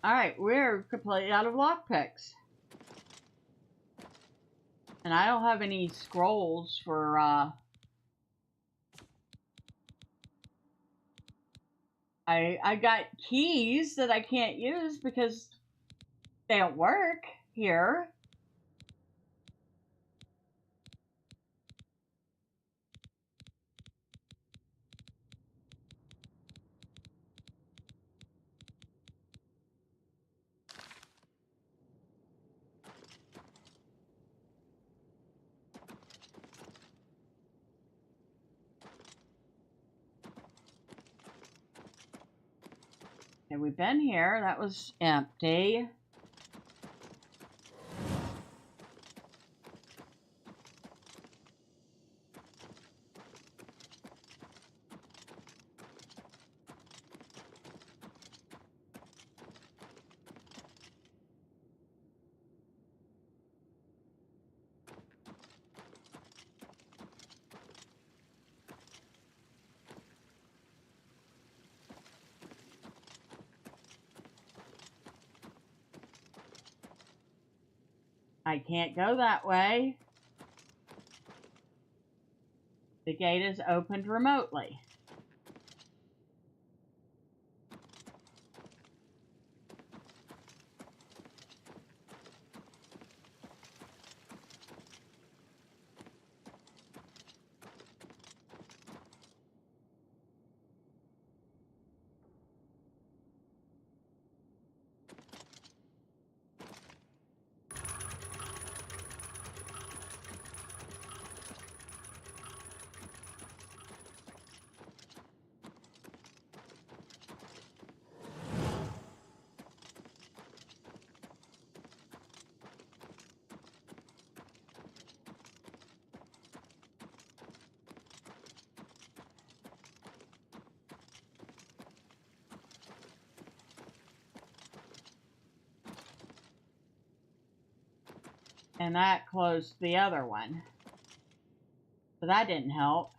Alright, we're completely out of lockpicks. And I don't have any scrolls for, I got keys that I can't use because they don't work here. Okay, we've been here. That was empty. I can't go that way. The gate is opened remotely. And that closed the other one. So that didn't help.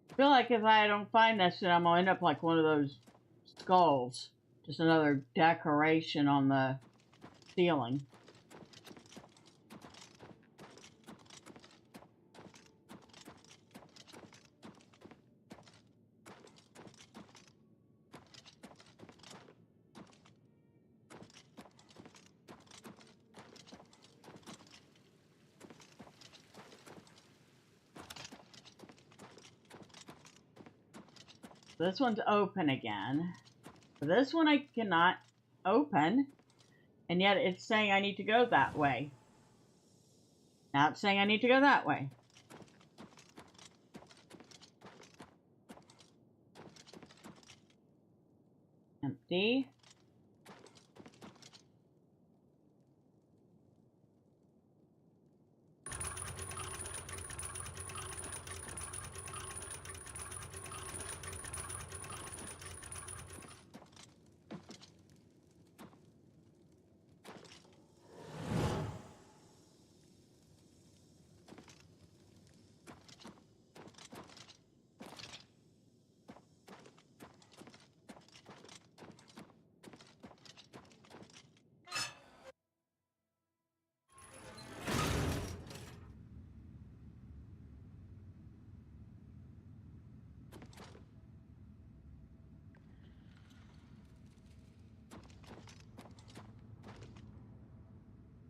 I feel like if I don't find this, then I'm gonna end up like one of those skulls. Just another decoration on the ceiling. This one's open again. This one I cannot open, and yet it's saying I need to go that way. Now it's saying I need to go that way. Empty.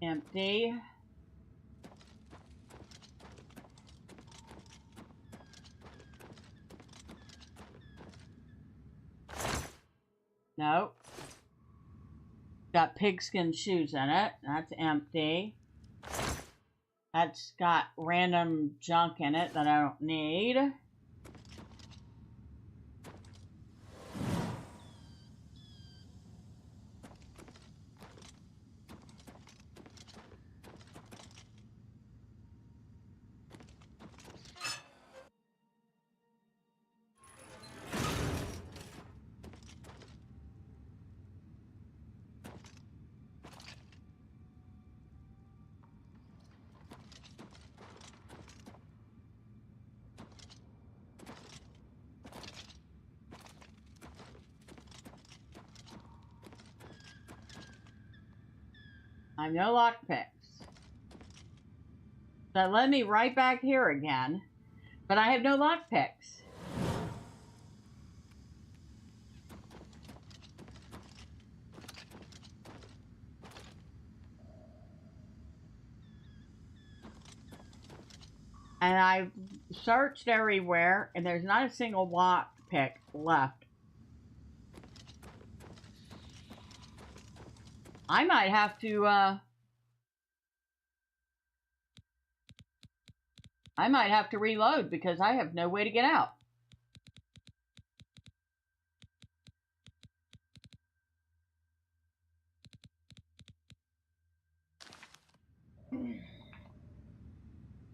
empty. Nope. Got pigskin shoes in it. That's empty. That's got random junk in it that I don't need. I have no lockpicks. That led me right back here again. But I have no lockpicks. And I've searched everywhere, and there's not a single lockpick left. I might have to, reload because I have no way to get out.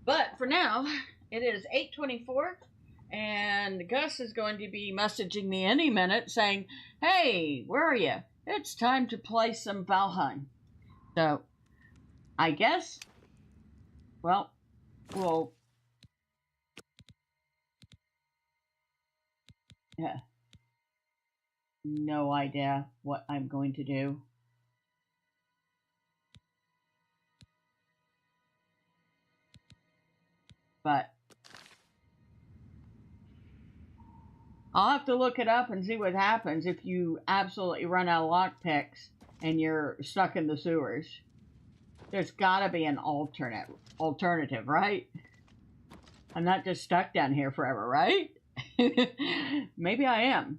But for now, it is 8:24, and Gus is going to be messaging me any minute saying, "Hey, where are you? It's time to play some Valheim." So, I guess, well, yeah, no idea what I'm going to do. But I'll have to look it up and see what happens if you absolutely run out of lockpicks and you're stuck in the sewers. There's gotta be an alternative, right? I'm not just stuck down here forever, right? Maybe I am.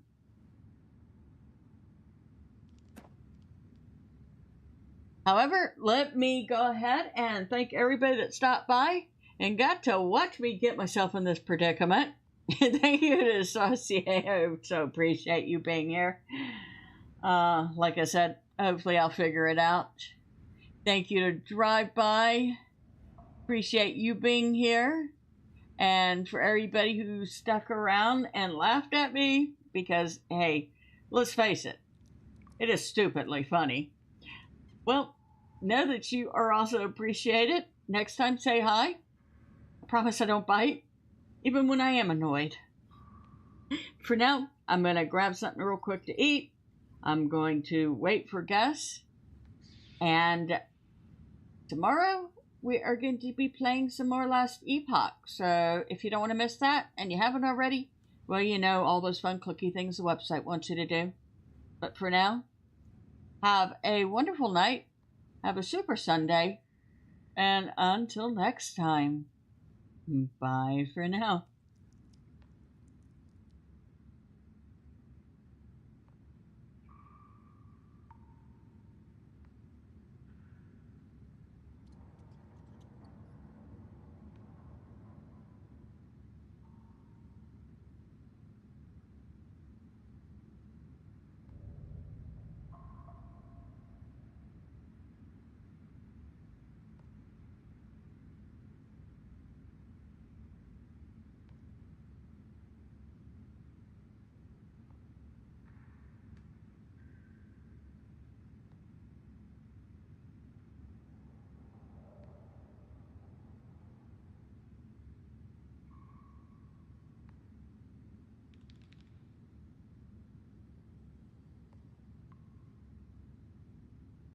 However, let me go ahead and thank everybody that stopped by and got to watch me get myself in this predicament. Thank you to Saucier. I so appreciate you being here. Like I said, hopefully I'll figure it out. Thank you to Drive By. Appreciate you being here. And for everybody who stuck around and laughed at me, because, hey, let's face it, it is stupidly funny. Well, know that you are also appreciated. Next time, say hi. I promise I don't bite, even when I am annoyed. For now, I'm going to grab something real quick to eat. I'm going to wait for Gus. And tomorrow, we are going to be playing some more Last Epoch. So if you don't want to miss that, and you haven't already, well, you know all those fun clicky things the website wants you to do. But for now, have a wonderful night. Have a super Sunday. And until next time, bye for now.